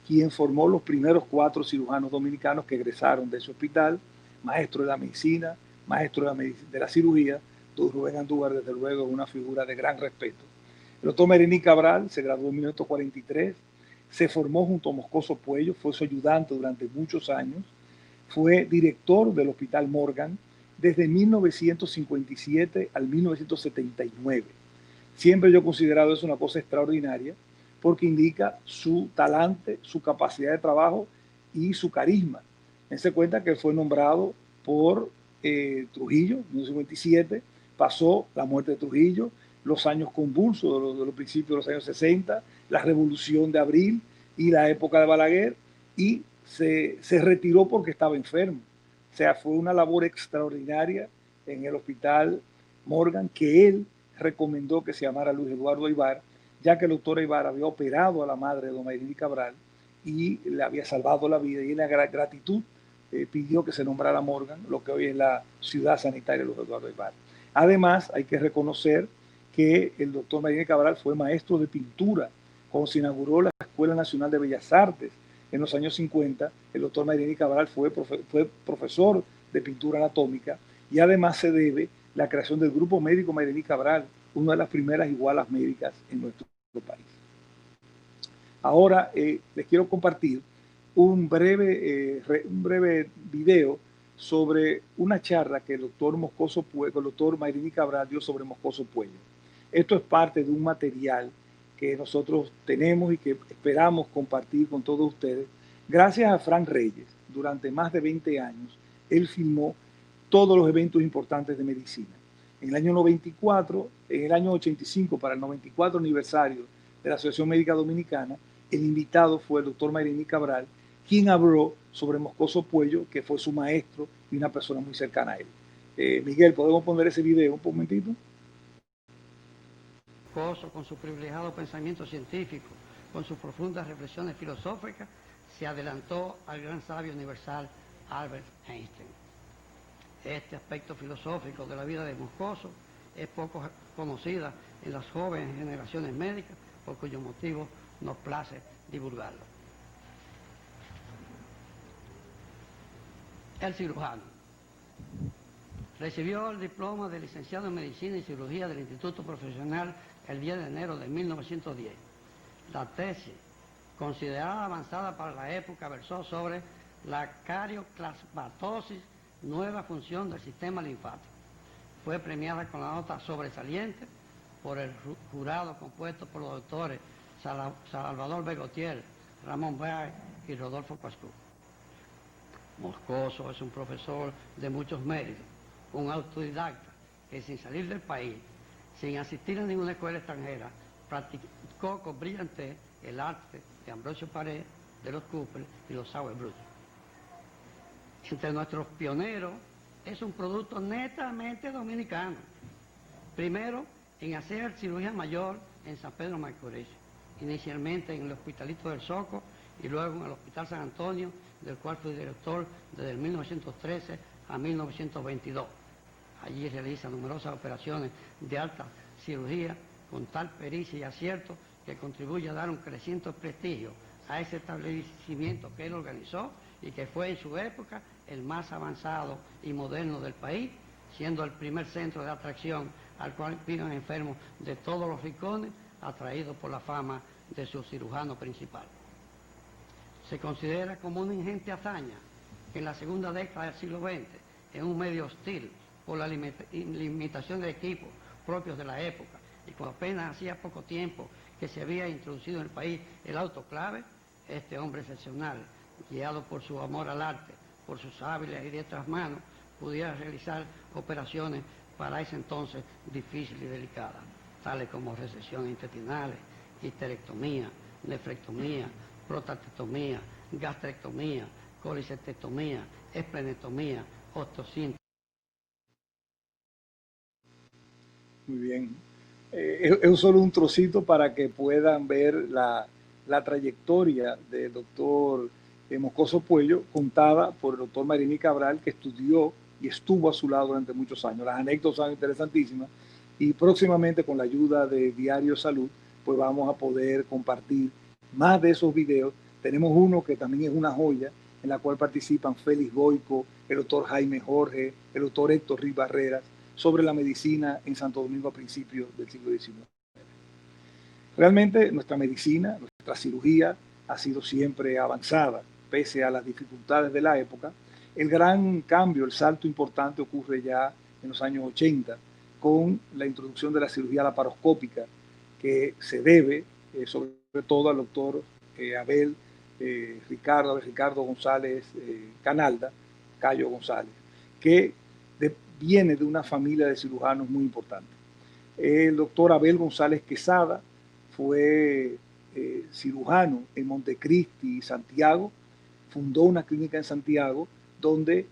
quien formó los primeros 4 cirujanos dominicanos que egresaron de ese hospital, maestro de la medicina, maestro de la cirugía. Doctor Rubén Andújar, desde luego, es una figura de gran respeto. El doctor Mayrini Cabral se graduó en 1943, se formó junto a Moscoso Puello, fue su ayudante durante muchos años, fue director del Hospital Morgan desde 1957 al 1979. Siempre yo he considerado eso una cosa extraordinaria porque indica su talante, su capacidad de trabajo y su carisma. Dense cuenta que fue nombrado por Trujillo en 1957, pasó la muerte de Trujillo, los años convulsos de los principios de los años 60, la Revolución de Abril y la época de Balaguer, y se retiró porque estaba enfermo. O sea, fue una labor extraordinaria en el Hospital Morgan que él recomendó que se llamara Luis Eduardo Aybar, ya que el doctor Aybar había operado a la madre de don Mayrini Cabral y le había salvado la vida, y en la gratitud pidió que se nombrara Morgan, lo que hoy es la ciudad sanitaria de Luis Eduardo Aybar. Además, hay que reconocer que el doctor Mayrini Cabral fue maestro de pintura. Cuando se inauguró la Escuela Nacional de Bellas Artes en los años 50, el doctor Mayrini Cabral fue profesor de pintura anatómica, y además se debe la creación del Grupo Médico Mayrini Cabral, una de las primeras igualas médicas en nuestro país. Ahora les quiero compartir un breve video sobre una charla que el doctor Mayrini Cabral dio sobre Moscoso Puello. Esto es parte de un material que nosotros tenemos y que esperamos compartir con todos ustedes. Gracias a Frank Reyes, durante más de 20 años, él filmó todos los eventos importantes de medicina. En el año 94, en el año 85, para el 94 aniversario de la Asociación Médica Dominicana, el invitado fue el doctor Mayrini Cabral, quien habló sobre Moscoso Puello, que fue su maestro y una persona muy cercana a él. Miguel, ¿podemos poner ese video un momentito? Con su privilegiado pensamiento científico, con sus profundas reflexiones filosóficas, se adelantó al gran sabio universal Albert Einstein. Este aspecto filosófico de la vida de Moscoso es poco conocida en las jóvenes generaciones médicas, por cuyo motivo nos place divulgarlo. El cirujano recibió el diploma de licenciado en Medicina y Cirugía del Instituto Profesional el 10 de enero de 1910. La tesis, considerada avanzada para la época, versó sobre la carioplasmatosis, nueva función del sistema linfático. Fue premiada con la nota sobresaliente por el jurado compuesto por los doctores Salvador Begotier, Ramón Bay y Rodolfo Pascu. Moscoso es un profesor de muchos méritos, un autodidacta que sin salir del país, sin asistir a ninguna escuela extranjera, practicó con brillantez el arte de Ambrosio Paré, de los Cooper y los Sauerbruch. Entre nuestros pioneros es un producto netamente dominicano. Primero, en hacer cirugía mayor en San Pedro Macorís, inicialmente en el Hospitalito del Soco y luego en el Hospital San Antonio, del cual fui director desde el 1913 a 1922. Allí realiza numerosas operaciones de alta cirugía con tal pericia y acierto que contribuye a dar un creciente prestigio a ese establecimiento que él organizó y que fue en su época el más avanzado y moderno del país, siendo el primer centro de atracción al cual viven enfermos de todos los rincones, atraídos por la fama de su cirujano principal. Se considera como una ingente hazaña que en la segunda década del siglo XX, en un medio hostil por la limitación de equipos propios de la época, y cuando apenas hacía poco tiempo que se había introducido en el país el autoclave, este hombre excepcional, guiado por su amor al arte, por sus hábiles y diestras manos, pudiera realizar operaciones para ese entonces difíciles y delicadas, tales como resecciones intestinales, histerectomía, nefrectomía, prostatectomía, gastrectomía, colicectomía, esplenectomía, osteosíntesis. Muy bien. Es solo un trocito para que puedan ver la trayectoria del doctor Moscoso Puello, contada por el doctor Marini Cabral, que estudió y estuvo a su lado durante muchos años. Las anécdotas son interesantísimas y próximamente, con la ayuda de Diario Salud, pues vamos a poder compartir más de esos videos. Tenemos uno que también es una joya, en la cual participan Félix Goico, el doctor Jaime Jorge, el doctor Héctor Riz Barreras, sobre la medicina en Santo Domingo a principios del siglo XIX. Realmente nuestra medicina, nuestra cirugía ha sido siempre avanzada, pese a las dificultades de la época. El gran cambio, el salto importante ocurre ya en los años 80 con la introducción de la cirugía laparoscópica, que se debe sobre todo al doctor Abel Ricardo González Canalda, Cayo González, que viene de una familia de cirujanos muy importante. El doctor Abel González Quesada fue cirujano en Montecristi, Santiago, fundó una clínica en Santiago, donde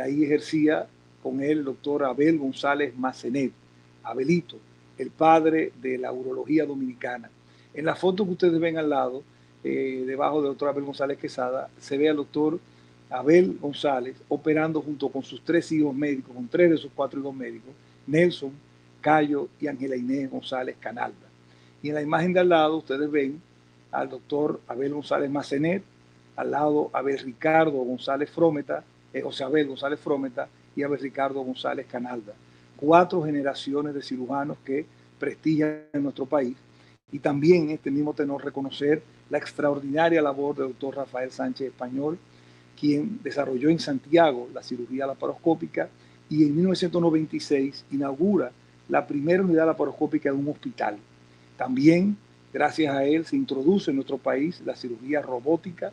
ahí ejercía con él el doctor Abel González Massenet, Abelito, el padre de la urología dominicana. En la foto que ustedes ven al lado, debajo del doctor Abel González Quesada, se ve al doctor Abel González operando junto con sus 3 hijos médicos, con 3 de sus 4 hijos médicos, Nelson, Cayo y Ángela Inés González Canalda. Y en la imagen de al lado ustedes ven al doctor Abel González Massenet, al lado Abel Ricardo González Frometa, Abel González Frometa y Abel Ricardo González Canalda. 4 generaciones de cirujanos que prestigian en nuestro país. Y también en este mismo tenor reconocer la extraordinaria labor del doctor Rafael Sánchez Español, quien desarrolló en Santiago la cirugía laparoscópica y en 1996 inaugura la primera unidad laparoscópica de un hospital. También, gracias a él, se introduce en nuestro país la cirugía robótica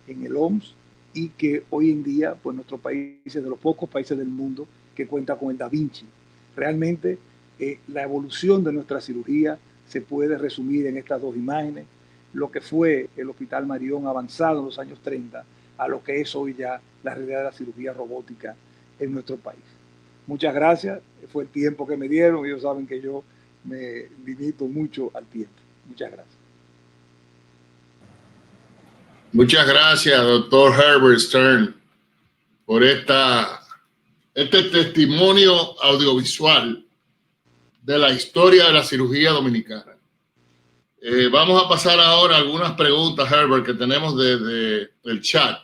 en el OMS y que hoy en día, pues nuestro país es de los pocos países del mundo que cuenta con el Da Vinci. Realmente, la evolución de nuestra cirugía se puede resumir en estas 2 imágenes, lo que fue el Hospital Marión avanzado en los años 30, a lo que es hoy ya la realidad de la cirugía robótica en nuestro país. Muchas gracias, fue el tiempo que me dieron, ellos saben que yo me limito mucho al tiempo. Muchas gracias. Muchas gracias, doctor Herbert Stern, por este testimonio audiovisual de la historia de la cirugía dominicana. Vamos a pasar ahora a algunas preguntas, Herbert, que tenemos desde el chat.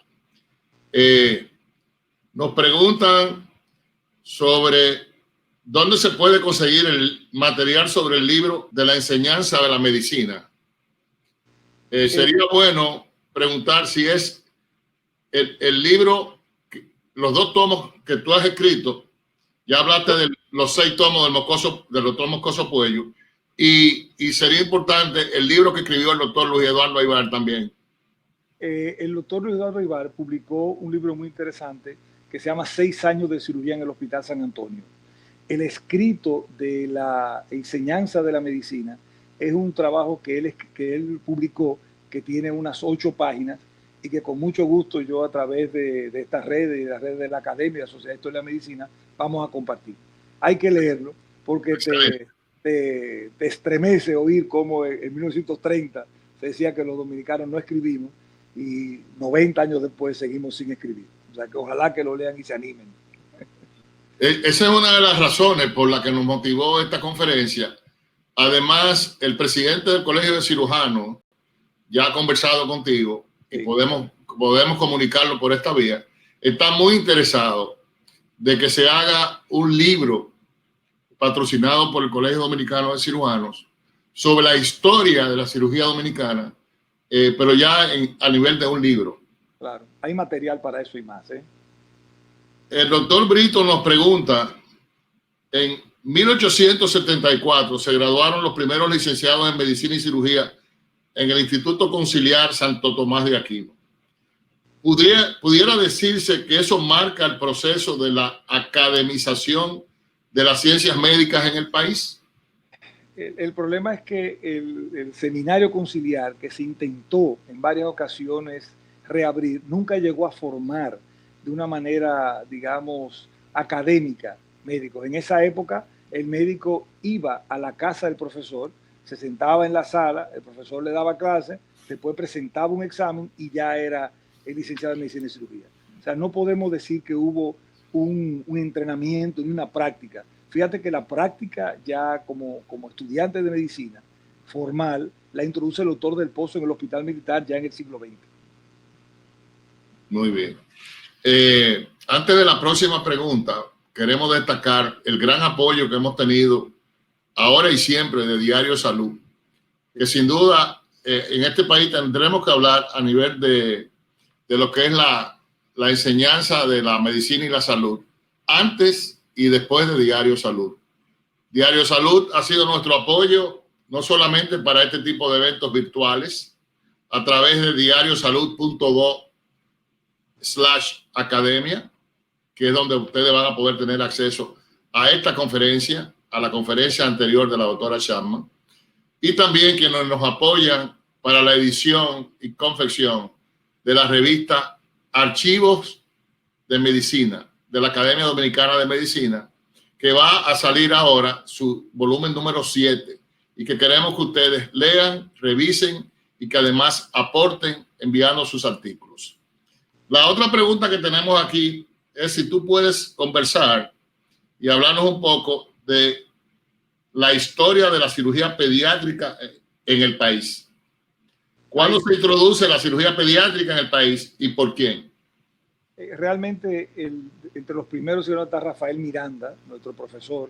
Nos preguntan sobre dónde se puede conseguir el material sobre el libro de la enseñanza de la medicina. Sería bueno preguntar si es el libro, los 2 tomos que tú has escrito. Ya hablaste de los 6 tomos del doctor Moscoso Puello, y sería importante el libro que escribió el doctor Luis Eduardo Aybar también. El doctor Luis Eduardo Aybar publicó un libro muy interesante que se llama 6 años de cirugía en el Hospital San Antonio. El escrito de la enseñanza de la medicina es un trabajo que él publicó, que tiene unas 8 páginas, y que con mucho gusto yo a través de estas redes y de las redes de la Academia de la Sociedad de Historia de la Medicina vamos a compartir. Hay que leerlo porque te estremece oír cómo en 1930 se decía que los dominicanos no escribimos y 90 años después seguimos sin escribir. O sea, que ojalá que lo lean y se animen. Esa es una de las razones por la que nos motivó esta conferencia. Además, el presidente del Colegio de Cirujanos ya ha conversado contigo y podemos comunicarlo por esta vía. Está muy interesado de que se haga un libro patrocinado por el Colegio Dominicano de Cirujanos sobre la historia de la cirugía dominicana, pero ya a nivel de un libro. Claro, hay material para eso y más, ¿eh? El doctor Brito nos pregunta, en 1874 se graduaron los primeros licenciados en medicina y cirugía en el Instituto Conciliar Santo Tomás de Aquino. ¿Pudiera decirse que eso marca el proceso de la academización de las ciencias médicas en el país? El problema es que el seminario conciliar, que se intentó en varias ocasiones reabrir, nunca llegó a formar de una manera, digamos, académica médicos. En esa época, el médico iba a la casa del profesor, se sentaba en la sala, el profesor le daba clase, después presentaba un examen y ya era el licenciado en medicina y cirugía. O sea, no podemos decir que hubo un entrenamiento ni una práctica. Fíjate que la práctica ya como estudiante de medicina formal la introduce el doctor Del Pozo en el Hospital Militar ya en el siglo XX. Muy bien. Antes de la próxima pregunta, queremos destacar el gran apoyo que hemos tenido ahora y siempre de Diario Salud, que sin duda en este país tendremos que hablar a nivel de lo que es la enseñanza de la medicina y la salud, antes y después de Diario Salud. Diario Salud ha sido nuestro apoyo, no solamente para este tipo de eventos virtuales, a través de diariosalud.do/academia, que es donde ustedes van a poder tener acceso a esta conferencia, a la conferencia anterior de la doctora Chapman, y también quienes nos apoyan para la edición y confección de la revista Archivos de Medicina de la Academia Dominicana de Medicina, que va a salir ahora su volumen número 7 y que queremos que ustedes lean, revisen y que además aporten enviando sus artículos. La otra pregunta que tenemos aquí es si tú puedes conversar y hablarnos un poco de la historia de la cirugía pediátrica en el país. ¿Cuándo se introduce la cirugía pediátrica en el país y por quién? Realmente entre los primeros está Rafael Miranda, nuestro profesor.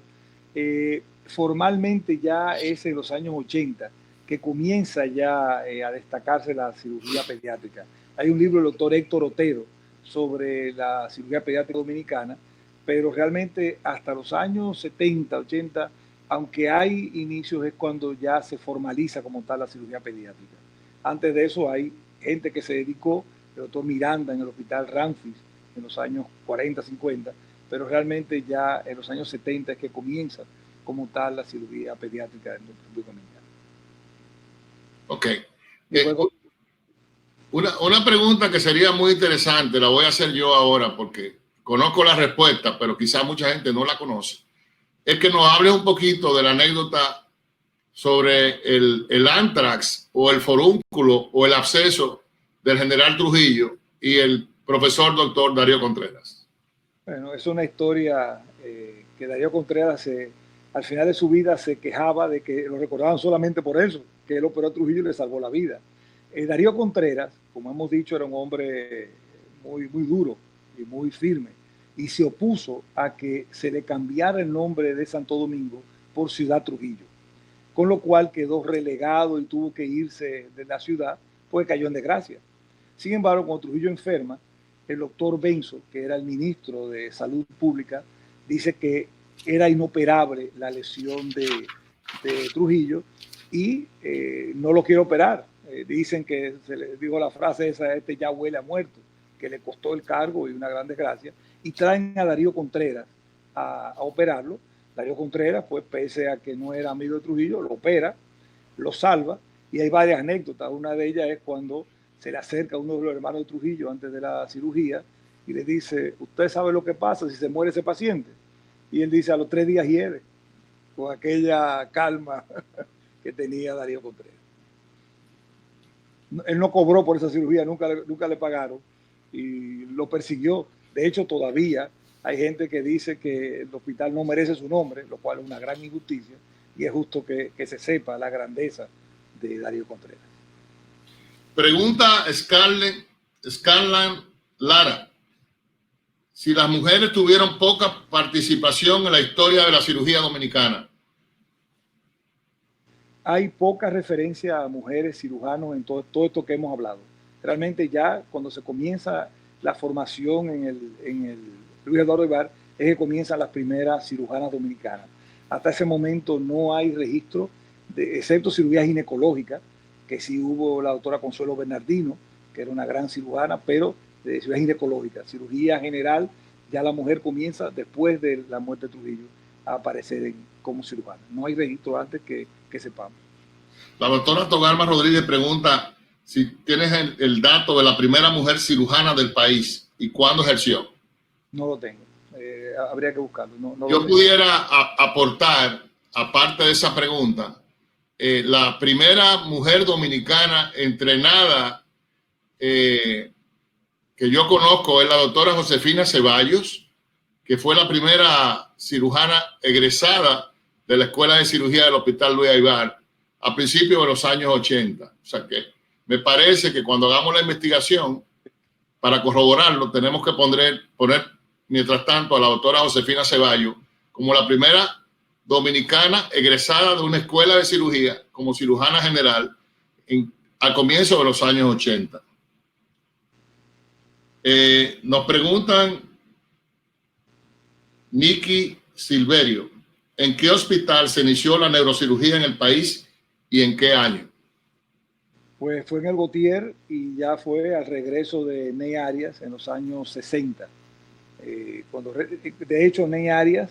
Formalmente ya es en los años 80 que comienza ya a destacarse la cirugía pediátrica. Hay un libro del doctor Héctor Otero sobre la cirugía pediátrica dominicana, pero realmente hasta los años 70, 80, aunque hay inicios, es cuando ya se formaliza como tal la cirugía pediátrica. Antes de eso hay gente que se dedicó, el doctor Miranda en el Hospital Ramfis en los años 40, 50, pero realmente ya en los años 70 es que comienza como tal la cirugía pediátrica en República Dominicana. Ok. Una pregunta que sería muy interesante, la voy a hacer yo ahora porque conozco la respuesta, pero quizá mucha gente no la conoce. Es que nos hable un poquito de la anécdota sobre el ántrax o el forúnculo o el absceso del general Trujillo y el profesor doctor Darío Contreras. Bueno, es una historia que Darío Contreras al final de su vida se quejaba de que lo recordaban solamente por eso, que él operó a Trujillo y le salvó la vida. Darío Contreras, como hemos dicho, era un hombre muy, muy duro y muy firme y se opuso a que se le cambiara el nombre de Santo Domingo por Ciudad Trujillo, con lo cual quedó relegado y tuvo que irse de la ciudad, pues cayó en desgracia. Sin embargo, cuando Trujillo enferma, el doctor Benzo, que era el ministro de Salud Pública, dice que era inoperable la lesión de Trujillo y no lo quiere operar. Dicen que se le dijo la frase esa, este ya huele a muerto, que le costó el cargo y una gran desgracia, y traen a Darío Contreras a operarlo. Darío Contreras, pues pese a que no era amigo de Trujillo, lo opera, lo salva, y hay varias anécdotas. Una de ellas es cuando se le acerca a uno de los hermanos de Trujillo antes de la cirugía y le dice, ¿usted sabe lo que pasa si se muere ese paciente? Y él dice, a los 3 días hiede, con aquella calma que tenía Darío Contreras. Él no cobró por esa cirugía, nunca le pagaron y lo persiguió. De hecho, todavía hay gente que dice que el hospital no merece su nombre, lo cual es una gran injusticia, y es justo que se sepa la grandeza de Darío Contreras. Pregunta Scarlett Lara. Si las mujeres tuvieron poca participación en la historia de la cirugía dominicana. Hay poca referencia a mujeres cirujanos en todo esto que hemos hablado. Realmente ya cuando se comienza la formación en el Luis Eduardo Vivar es que comienzan las primeras cirujanas dominicanas. Hasta ese momento no hay registro, excepto cirugía ginecológica, que sí hubo la doctora Consuelo Bernardino, que era una gran cirujana, pero de cirugía ginecológica. Cirugía general, ya la mujer comienza después de la muerte de Trujillo a aparecer como cirujana. No hay registro antes que sepamos. La doctora Togarma Rodríguez pregunta si tienes el dato de la primera mujer cirujana del país y cuándo ejerció. No lo tengo. Habría que buscarlo. No Yo pudiera aportar, aparte de esa pregunta, la primera mujer dominicana entrenada que yo conozco es la doctora Josefina Ceballos, que fue la primera cirujana egresada de la Escuela de Cirugía del Hospital Luis Aybar a principios de los años 80. O sea que me parece que cuando hagamos la investigación, para corroborarlo, tenemos que poner mientras tanto a la doctora Josefina Ceballos como la primera dominicana egresada de una escuela de cirugía como cirujana general al comienzo de los años 80. Nos preguntan Nicky Silverio, ¿en qué hospital se inició la neurocirugía en el país y en qué año? Pues fue en el Gautier y ya fue al regreso de Ney Arias en los años 60. De hecho, Ney Arias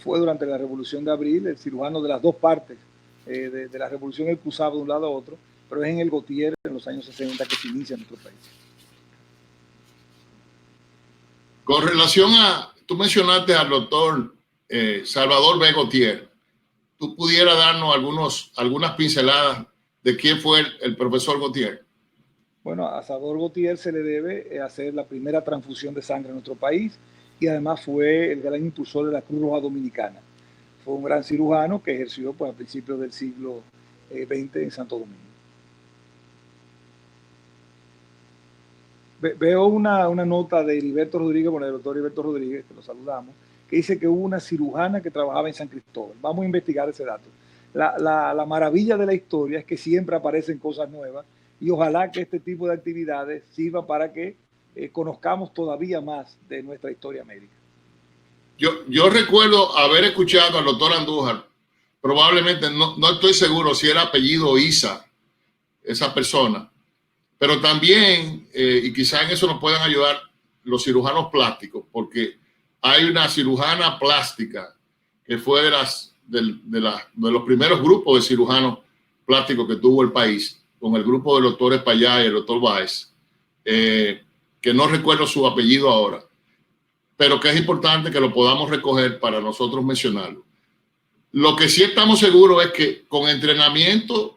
fue durante la Revolución de Abril el cirujano de las dos partes de la Revolución. Él cruzaba de un lado a otro, pero es en el Gautier en los años 60 que se inicia en nuestro país. Con relación a, tú mencionaste al doctor Salvador B. Gautier, ¿tú pudieras darnos algunas pinceladas de quién fue el profesor Gautier? Bueno, a Salvador Gautier se le debe hacer la primera transfusión de sangre en nuestro país y además fue el gran impulsor de la Cruz Roja Dominicana. Fue un gran cirujano que ejerció pues, a principios del siglo XX en Santo Domingo. Veo una nota de Heriberto Rodríguez, bueno, el doctor Heriberto Rodríguez, que lo saludamos, que dice que hubo una cirujana que trabajaba en San Cristóbal. Vamos a investigar ese dato. La maravilla de la historia es que siempre aparecen cosas nuevas y ojalá que este tipo de actividades sirvan para que conozcamos todavía más de nuestra historia médica. Yo recuerdo haber escuchado al doctor Andújar, probablemente no estoy seguro si era apellido Isa, esa persona, pero también, y quizá en eso nos puedan ayudar los cirujanos plásticos, porque hay una cirujana plástica que fue de los primeros grupos de cirujanos plásticos que tuvo el país, con el grupo de doctores Payá y el doctor Báez, que no recuerdo su apellido ahora, pero que es importante que lo podamos recoger para nosotros mencionarlo. Lo que sí estamos seguros es que con entrenamiento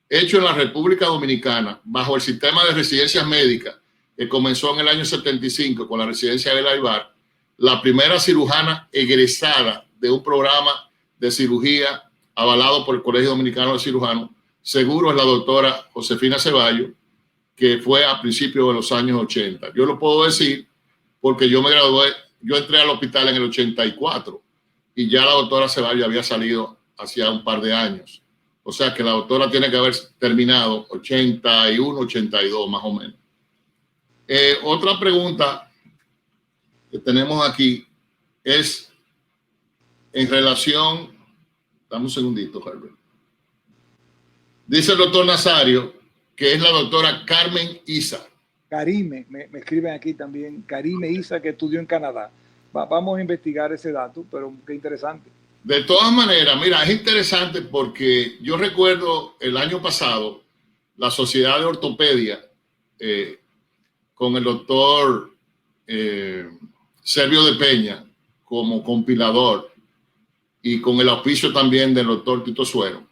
hecho en la República Dominicana, bajo el sistema de residencias médicas que comenzó en el año 75 con la residencia de Aybar, la primera cirujana egresada de un programa de cirugía avalado por el Colegio Dominicano de Cirujanos, seguro es la doctora Josefina Ceballos, que fue a principios de los años 80. Yo lo puedo decir porque yo me gradué, yo entré al hospital en el 84 y ya la doctora Ceballos había salido hacía un par de años. O sea que la doctora tiene que haber terminado 81, 82 más o menos. Otra pregunta que tenemos aquí es en relación, dame un segundito, Herbert. Dice el doctor Nazario que es la doctora Carmen Isa. Karime, me escriben aquí también, Karime Isa, que estudió en Canadá. Vamos a investigar ese dato, pero qué interesante. De todas maneras, mira, es interesante porque yo recuerdo el año pasado la Sociedad de Ortopedia con el doctor Servio de Peña como compilador y con el auspicio también del doctor Tito Suero,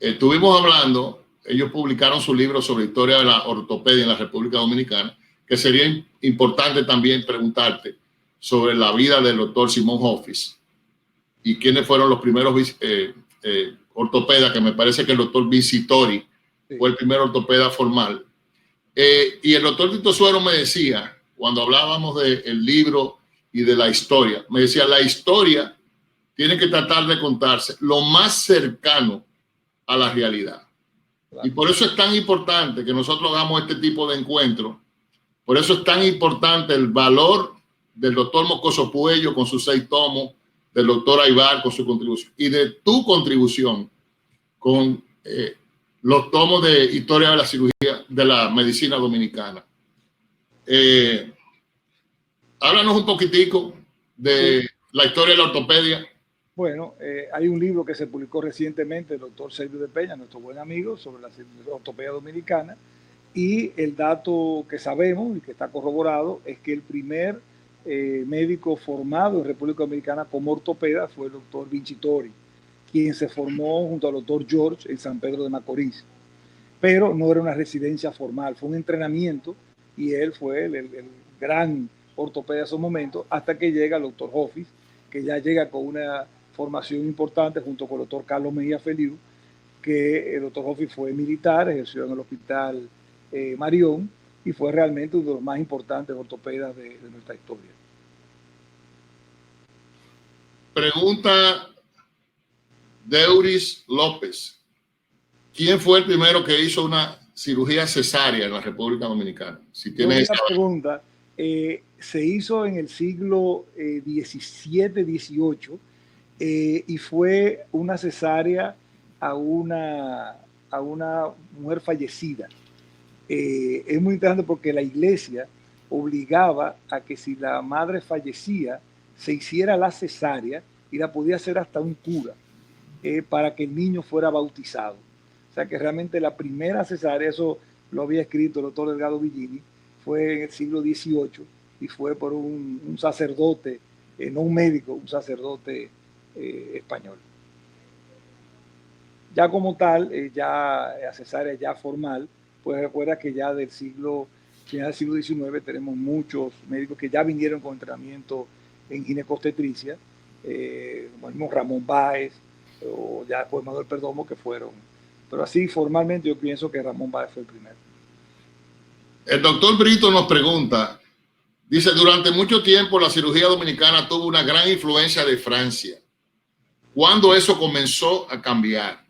estuvimos hablando. Ellos publicaron su libro sobre historia de la ortopedia en la República Dominicana, que sería importante también preguntarte sobre la vida del doctor Simón Hofis y quiénes fueron los primeros ortopedas, que me parece que el doctor Visitori fue el primer ortopeda formal. Y el doctor Tito Suero me decía, cuando hablábamos del libro y de la historia, me decía, la historia tiene que tratar de contarse lo más cercano a la realidad. Y por eso es tan importante que nosotros hagamos este tipo de encuentros. Por eso es tan importante el valor del doctor Moscoso Puello con sus 6 tomos, del doctor Aybar con su contribución y de tu contribución con los tomos de historia de la cirugía, de la medicina dominicana. Háblanos un poquitico de la historia de la ortopedia. Bueno, hay un libro que se publicó recientemente del doctor Servio de Peña, nuestro buen amigo, sobre la ortopedia dominicana, y el dato que sabemos y que está corroborado es que el primer médico formado en República Dominicana como ortopeda fue el doctor Vincitori, quien se formó junto al doctor George en San Pedro de Macorís, pero no era una residencia formal, fue un entrenamiento y él fue el gran ortopeda de esos momentos, hasta que llega el doctor Hofis, que ya llega con una formación importante junto con el doctor Carlos Mejía Feliu, que el doctor Hofis fue militar, ejerció en el hospital Marión y fue realmente uno de los más importantes ortopedas de nuestra historia. Pregunta Deuris López. ¿Quién fue el primero que hizo una cirugía cesárea en la República Dominicana? Si tienes esa pregunta, se hizo en el siglo XVII, XVIII, y fue una cesárea a una mujer fallecida. Es muy interesante porque la iglesia obligaba a que si la madre fallecía, se hiciera la cesárea y la podía hacer hasta un cura para que el niño fuera bautizado. O sea que realmente la primera cesárea, eso lo había escrito el doctor Delgado Villini, fue en el siglo XVIII y fue por un sacerdote, no un médico, un sacerdote español. Ya como tal, ya la cesárea ya formal, pues recuerda que ya del siglo XIX tenemos muchos médicos que ya vinieron con entrenamiento en ginecobstetricia, como el mismo Ramón Báez, o ya después Manuel Perdomo, que fueron. Pero así formalmente yo pienso que Ramón Báez fue el primero. El doctor Brito nos pregunta, dice, durante mucho tiempo la cirugía dominicana tuvo una gran influencia de Francia. ¿Cuándo eso comenzó a cambiar?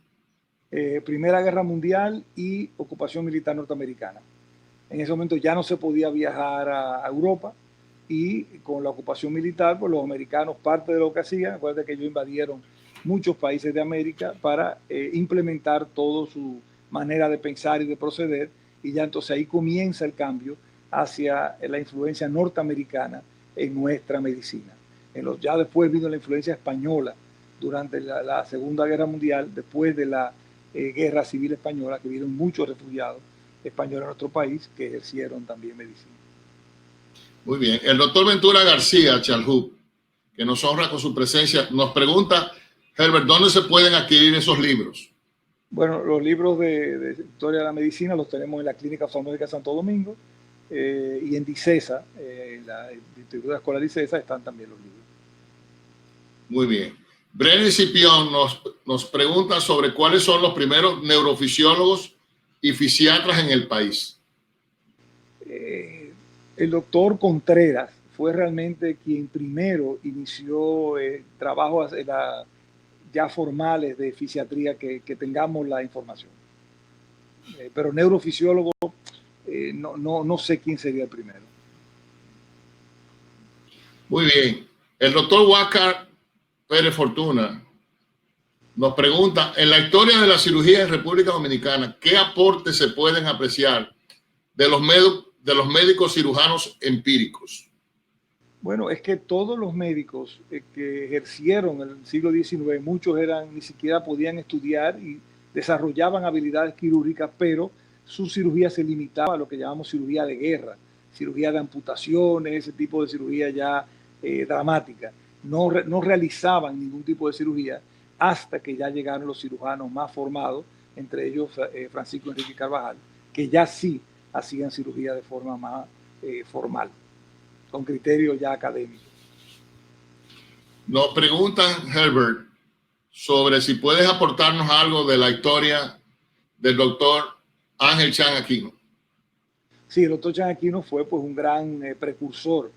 Primera Guerra Mundial y ocupación militar norteamericana. En ese momento ya no se podía viajar a Europa y con la ocupación militar, pues los americanos, parte de lo que hacían, acuérdate que ellos invadieron muchos países de América para implementar toda su manera de pensar y de proceder, y ya entonces ahí comienza el cambio hacia la influencia norteamericana en nuestra medicina. Ya después vino la influencia española durante la Segunda Guerra Mundial, después de la Guerra Civil Española, que vieron muchos refugiados españoles en nuestro país que ejercieron también medicina. Muy bien. El doctor Ventura García Chalhub, que nos honra con su presencia, nos pregunta, Herbert, ¿dónde se pueden adquirir esos libros? Bueno, los libros de historia de la medicina los tenemos en la Clínica Oftalmológica Santo Domingo y en DICESA, la distribuidora escolar DICESA, están también los libros. Muy bien. Brené Cipión nos pregunta sobre cuáles son los primeros neurofisiólogos y fisiatras en el país. El doctor Contreras fue realmente quien primero inició trabajos ya formales de fisiatría que tengamos la información. Pero neurofisiólogo, no sé quién sería el primero. Muy bien. El doctor Huáscar Pérez Fortuna nos pregunta, en la historia de la cirugía en República Dominicana, ¿qué aportes se pueden apreciar de los médicos cirujanos empíricos? Bueno, es que todos los médicos que ejercieron en el siglo XIX, muchos ni siquiera podían estudiar y desarrollaban habilidades quirúrgicas, pero su cirugía se limitaba a lo que llamamos cirugía de guerra, cirugía de amputaciones, ese tipo de cirugía ya dramática. No realizaban ningún tipo de cirugía hasta que ya llegaron los cirujanos más formados, entre ellos Francisco Enrique Carvajal, que ya sí hacían cirugía de forma más formal, con criterios ya académicos. Nos preguntan, Herbert, sobre si puedes aportarnos algo de la historia del doctor Ángel Chan Aquino. Sí, el doctor Chan Aquino fue pues un gran precursor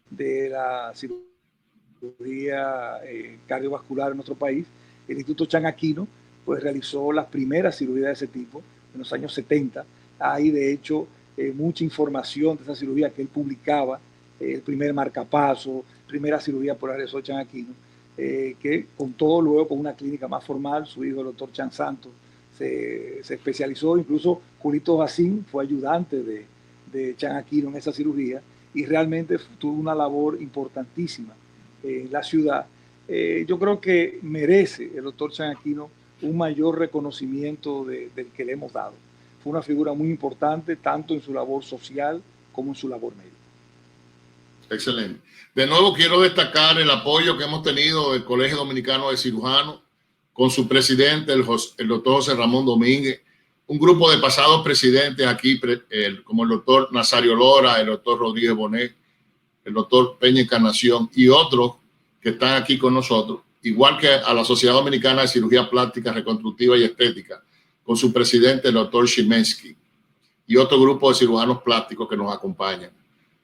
de la cirugía cardiovascular en nuestro país. El Instituto Chan Aquino pues realizó las primeras cirugías de ese tipo en los años 70. Hay de hecho mucha información de esa cirugía que él publicaba, el primer marcapaso, primera cirugía por la realizó Chan Aquino, que contó luego con una clínica más formal. Su hijo, el doctor Chan Santos, se especializó. Incluso Julito Jacín fue ayudante de Chan Aquino en esa cirugía y realmente tuvo una labor importantísima en la ciudad. Yo creo que merece el doctor Chan Aquino un mayor reconocimiento del que le hemos dado. Fue una figura muy importante tanto en su labor social como en su labor médica. Excelente. De nuevo quiero destacar el apoyo que hemos tenido del Colegio Dominicano de Cirujanos con su presidente, el doctor José Ramón Domínguez, un grupo de pasados presidentes aquí, como el doctor Nazario Lora, el doctor Rodríguez Bonet, el doctor Peña Encarnación y otros que están aquí con nosotros, igual que a la Sociedad Dominicana de Cirugía Plástica, Reconstructiva y Estética, con su presidente, el doctor Shimensky, y otro grupo de cirujanos plásticos que nos acompañan.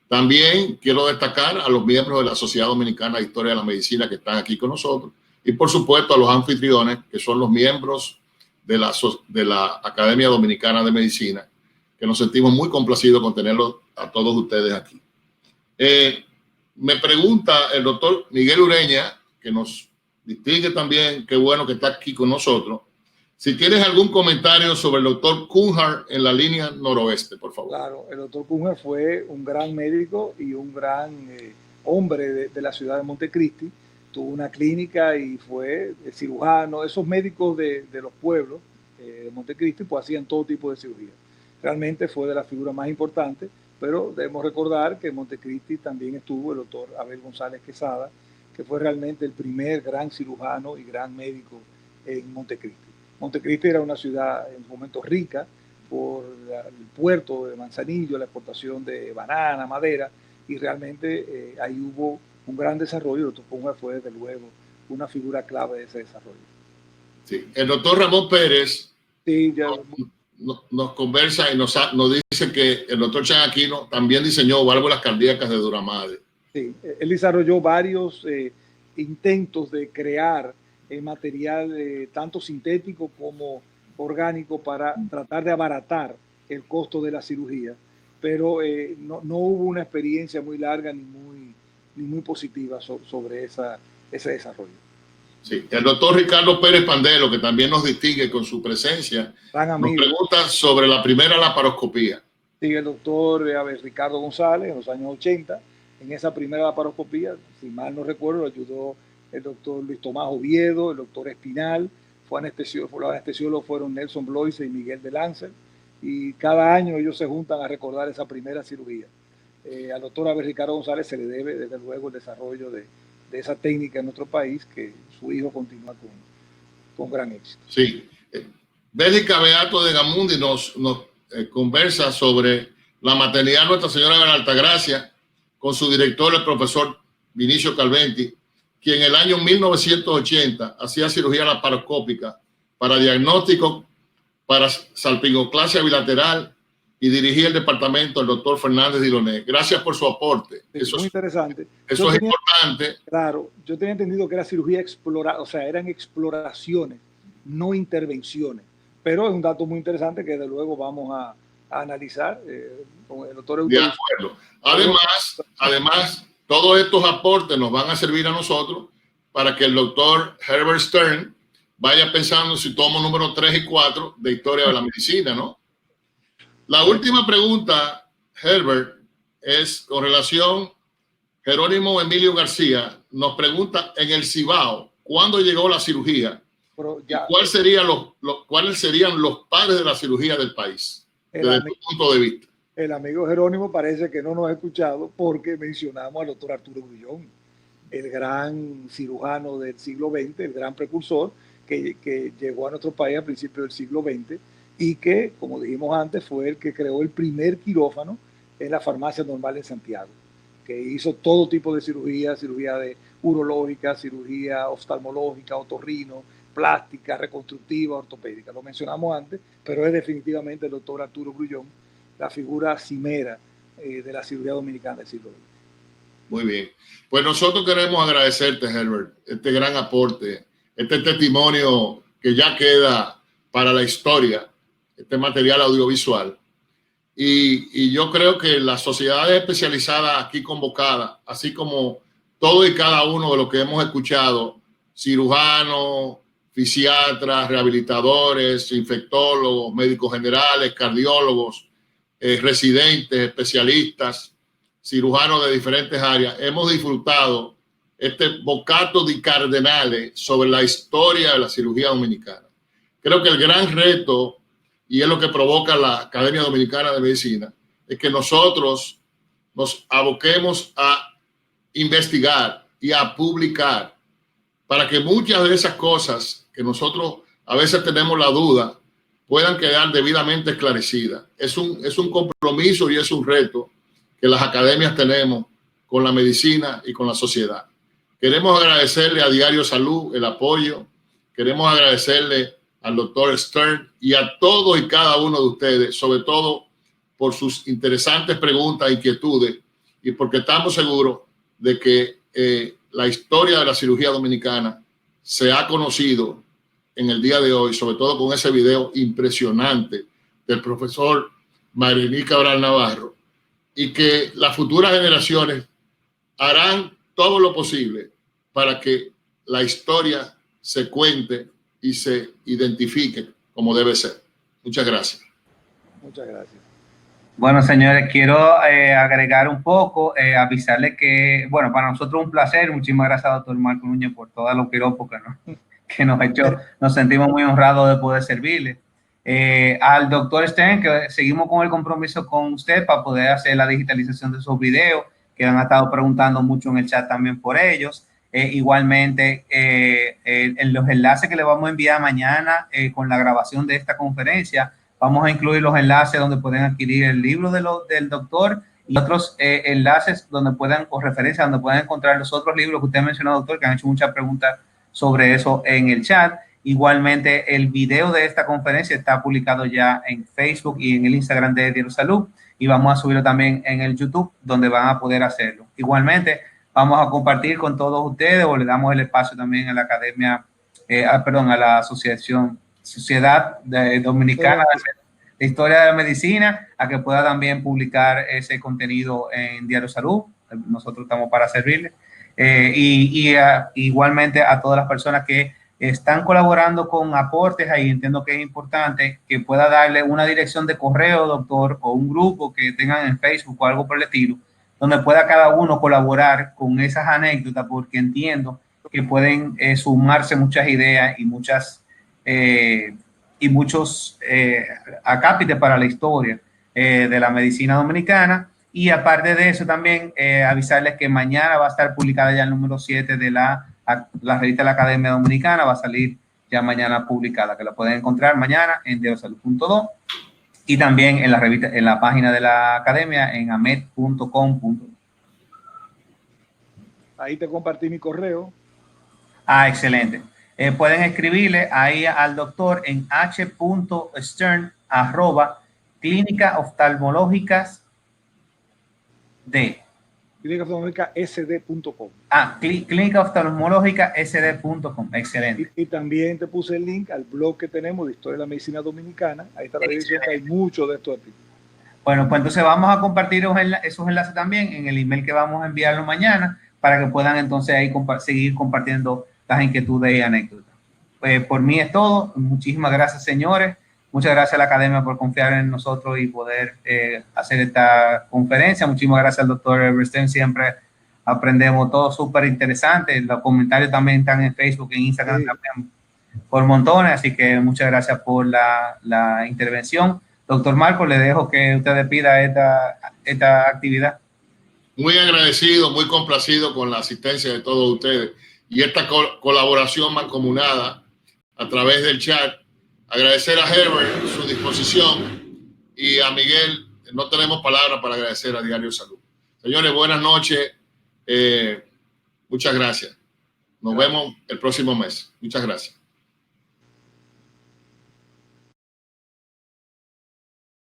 También quiero destacar a los miembros de la Sociedad Dominicana de Historia de la Medicina que están aquí con nosotros y, por supuesto, a los anfitriones, que son los miembros de la Academia Dominicana de Medicina, que nos sentimos muy complacidos con tenerlos a todos ustedes aquí. Me pregunta el doctor Miguel Ureña, que nos distingue también, qué bueno que está aquí con nosotros, si tienes algún comentario sobre el doctor Cunhard en la línea noroeste, por favor. Claro, el doctor Cunhard fue un gran médico y un gran hombre de la ciudad de Montecristi. Tuvo una clínica y fue cirujano. Esos médicos de los pueblos de Montecristi pues hacían todo tipo de cirugía. Realmente fue de las figuras más importantes, pero debemos recordar que en Montecristi también estuvo el doctor Abel González Quesada, que fue realmente el primer gran cirujano y gran médico en Montecristi. Montecristi era una ciudad en un momento rica por el puerto de Manzanillo, la exportación de banana, madera, y realmente ahí hubo un gran desarrollo. El doctor Cunhard fue desde luego una figura clave de ese desarrollo. Sí. El doctor Ramón Pérez sí, ya... nos conversa y nos dice que el doctor Chan Aquino también diseñó válvulas cardíacas de Duramadre. Sí, él desarrolló varios intentos de crear material tanto sintético como orgánico para tratar de abaratar el costo de la cirugía, pero no hubo una experiencia muy larga ni muy positiva sobre ese desarrollo. Sí, el doctor Ricardo Pérez Pandelo, que también nos distingue con su presencia, nos pregunta sobre la primera laparoscopía. Sí, el doctor Ricardo González en los años 80, en esa primera laparoscopía, si mal no recuerdo, lo ayudó el doctor Luis Tomás Oviedo, el doctor Espinal, los anestesiólogos fueron Nelson Bloise y Miguel de Lancer, y cada año ellos se juntan a recordar esa primera cirugía. Al doctor Abel Ricardo González se le debe desde luego el desarrollo de esa técnica en nuestro país, que su hijo continúa con gran éxito. Sí, Bélica Beato de Gamundi nos conversa sobre la maternidad Nuestra Señora de la Altagracia con su director, el profesor Vinicio Calventi, quien en el año 1980 hacía cirugía laparoscópica para diagnóstico para salpingoclasia bilateral y dirigía el departamento del doctor Fernández Diloné. Gracias por su aporte. Eso muy interesante. Eso es importante. Claro, yo tenía entendido que era cirugía explorada, o sea, eran exploraciones, no intervenciones. Pero es un dato muy interesante que de luego vamos a analizar con el doctor Eugenia. De acuerdo. Además, todos estos aportes nos van a servir a nosotros para que el doctor Herbert Stern vaya pensando si tomo número 3 y 4 de Historia de la Medicina, ¿no? La última pregunta, Herbert, es con relación, Jerónimo Emilio García nos pregunta en el Cibao, ¿cuándo llegó la cirugía? ¿Cuáles serían los padres de la cirugía del país? desde tu punto de vista. El amigo Jerónimo parece que no nos ha escuchado porque mencionamos al doctor Arturo Grullón, el gran cirujano del siglo XX, el gran precursor que llegó a nuestro país a principios del siglo XX y que, como dijimos antes, fue el que creó el primer quirófano en la Farmacia Normal en Santiago, que hizo todo tipo de cirugía, cirugía de urológica, cirugía oftalmológica, otorrino, plástica, reconstructiva, ortopédica. Lo mencionamos antes, pero es definitivamente el doctor Arturo Grullón, la figura cimera de la cirugía dominicana del siglo XX. Muy bien. Pues nosotros queremos agradecerte, Herbert, este gran aporte, este testimonio que ya queda para la historia, este material audiovisual. Y yo creo que las sociedades especializadas aquí convocadas, así como todo y cada uno de los que hemos escuchado, cirujanos, fisiatras, rehabilitadores, infectólogos, médicos generales, cardiólogos, residentes, especialistas, cirujanos de diferentes áreas, hemos disfrutado este bocato di cardenale sobre la historia de la cirugía dominicana. Creo que el gran reto, y es lo que provoca la Academia Dominicana de Medicina, es que nosotros nos aboquemos a investigar y a publicar para que muchas de esas cosas que nosotros a veces tenemos la duda puedan quedar debidamente esclarecidas. Es un compromiso y es un reto que las academias tenemos con la medicina y con la sociedad. Queremos agradecerle a Diario Salud el apoyo, queremos agradecerle al doctor Stern y a todos y cada uno de ustedes, sobre todo por sus interesantes preguntas e inquietudes y porque estamos seguros de que la historia de la cirugía dominicana se ha conocido en el día de hoy, sobre todo con ese video impresionante del profesor Mayrini Cabral Navarro, y que las futuras generaciones harán todo lo posible para que la historia se cuente y se identifique como debe ser. Muchas gracias. Muchas gracias. Bueno, señores, quiero agregar un poco, avisarles que, bueno, para nosotros un placer. Muchísimas gracias, doctor Marco Núñez, por todos los piropos que nos ha hecho. Nos sentimos muy honrados de poder servirle. Al doctor Stern, que seguimos con el compromiso con usted para poder hacer la digitalización de esos videos, que han estado preguntando mucho en el chat también por ellos. Igualmente, en los enlaces que le vamos a enviar mañana con la grabación de esta conferencia, vamos a incluir los enlaces donde pueden adquirir el libro del doctor y otros enlaces donde puedan, o referencias donde pueden encontrar los otros libros que usted mencionó, doctor, que han hecho muchas preguntas sobre eso en el chat. Igualmente, el video de esta conferencia está publicado ya en Facebook y en el Instagram de Diario Salud, y vamos a subirlo también en el YouTube, donde van a poder hacerlo. Igualmente, vamos a compartir con todos ustedes, o le damos el espacio también a la Academia, a la Sociedad Dominicana de Historia de la Medicina, a que pueda también publicar ese contenido en Diario Salud. Nosotros estamos para servirle. Igualmente a todas las personas que están colaborando con aportes, ahí entiendo que es importante que pueda darle una dirección de correo, doctor, o un grupo que tengan en Facebook o algo por el estilo, donde pueda cada uno colaborar con esas anécdotas, porque entiendo que pueden sumarse muchas ideas y muchos acápites para la historia de la medicina dominicana. Y aparte de eso también avisarles que mañana va a estar publicada ya el número 7 de la revista de la Academia Dominicana, va a salir ya mañana publicada, que la pueden encontrar mañana en diariosalud.do y también en la revista, en la página de la Academia en amed.com. Ahí te compartí mi correo. Excelente. Pueden escribirle ahí al doctor en h.stern@clínica oftalmológicas de Clínica Oftalmológica SD.com. Clínica Oftalmológica SD.com. Excelente. Y también te puse el link al blog que tenemos de Historia de la Medicina Dominicana. Ahí está la dirección, que hay mucho de estos artículos. Bueno, pues entonces vamos a compartir esos enlaces también en el email que vamos a enviarlo mañana, para que puedan entonces ahí seguir compartiendo las inquietudes y anécdotas. Por mí es todo. Muchísimas gracias, señores. Muchas gracias a la Academia por confiar en nosotros y poder hacer esta conferencia. Muchísimas gracias al doctor Everstein. Siempre aprendemos todo súper interesante. Los comentarios también están en Facebook, en Instagram, también por montones. Así que muchas gracias por la intervención. Doctor Marco, le dejo que usted despida esta actividad. Muy agradecido, muy complacido con la asistencia de todos ustedes y esta colaboración mancomunada a través del chat. Agradecer a Herbert su disposición y a Miguel. No tenemos palabras para agradecer a Diario Salud. Señores, buenas noches. Muchas gracias. Nos vemos el próximo mes. Muchas gracias.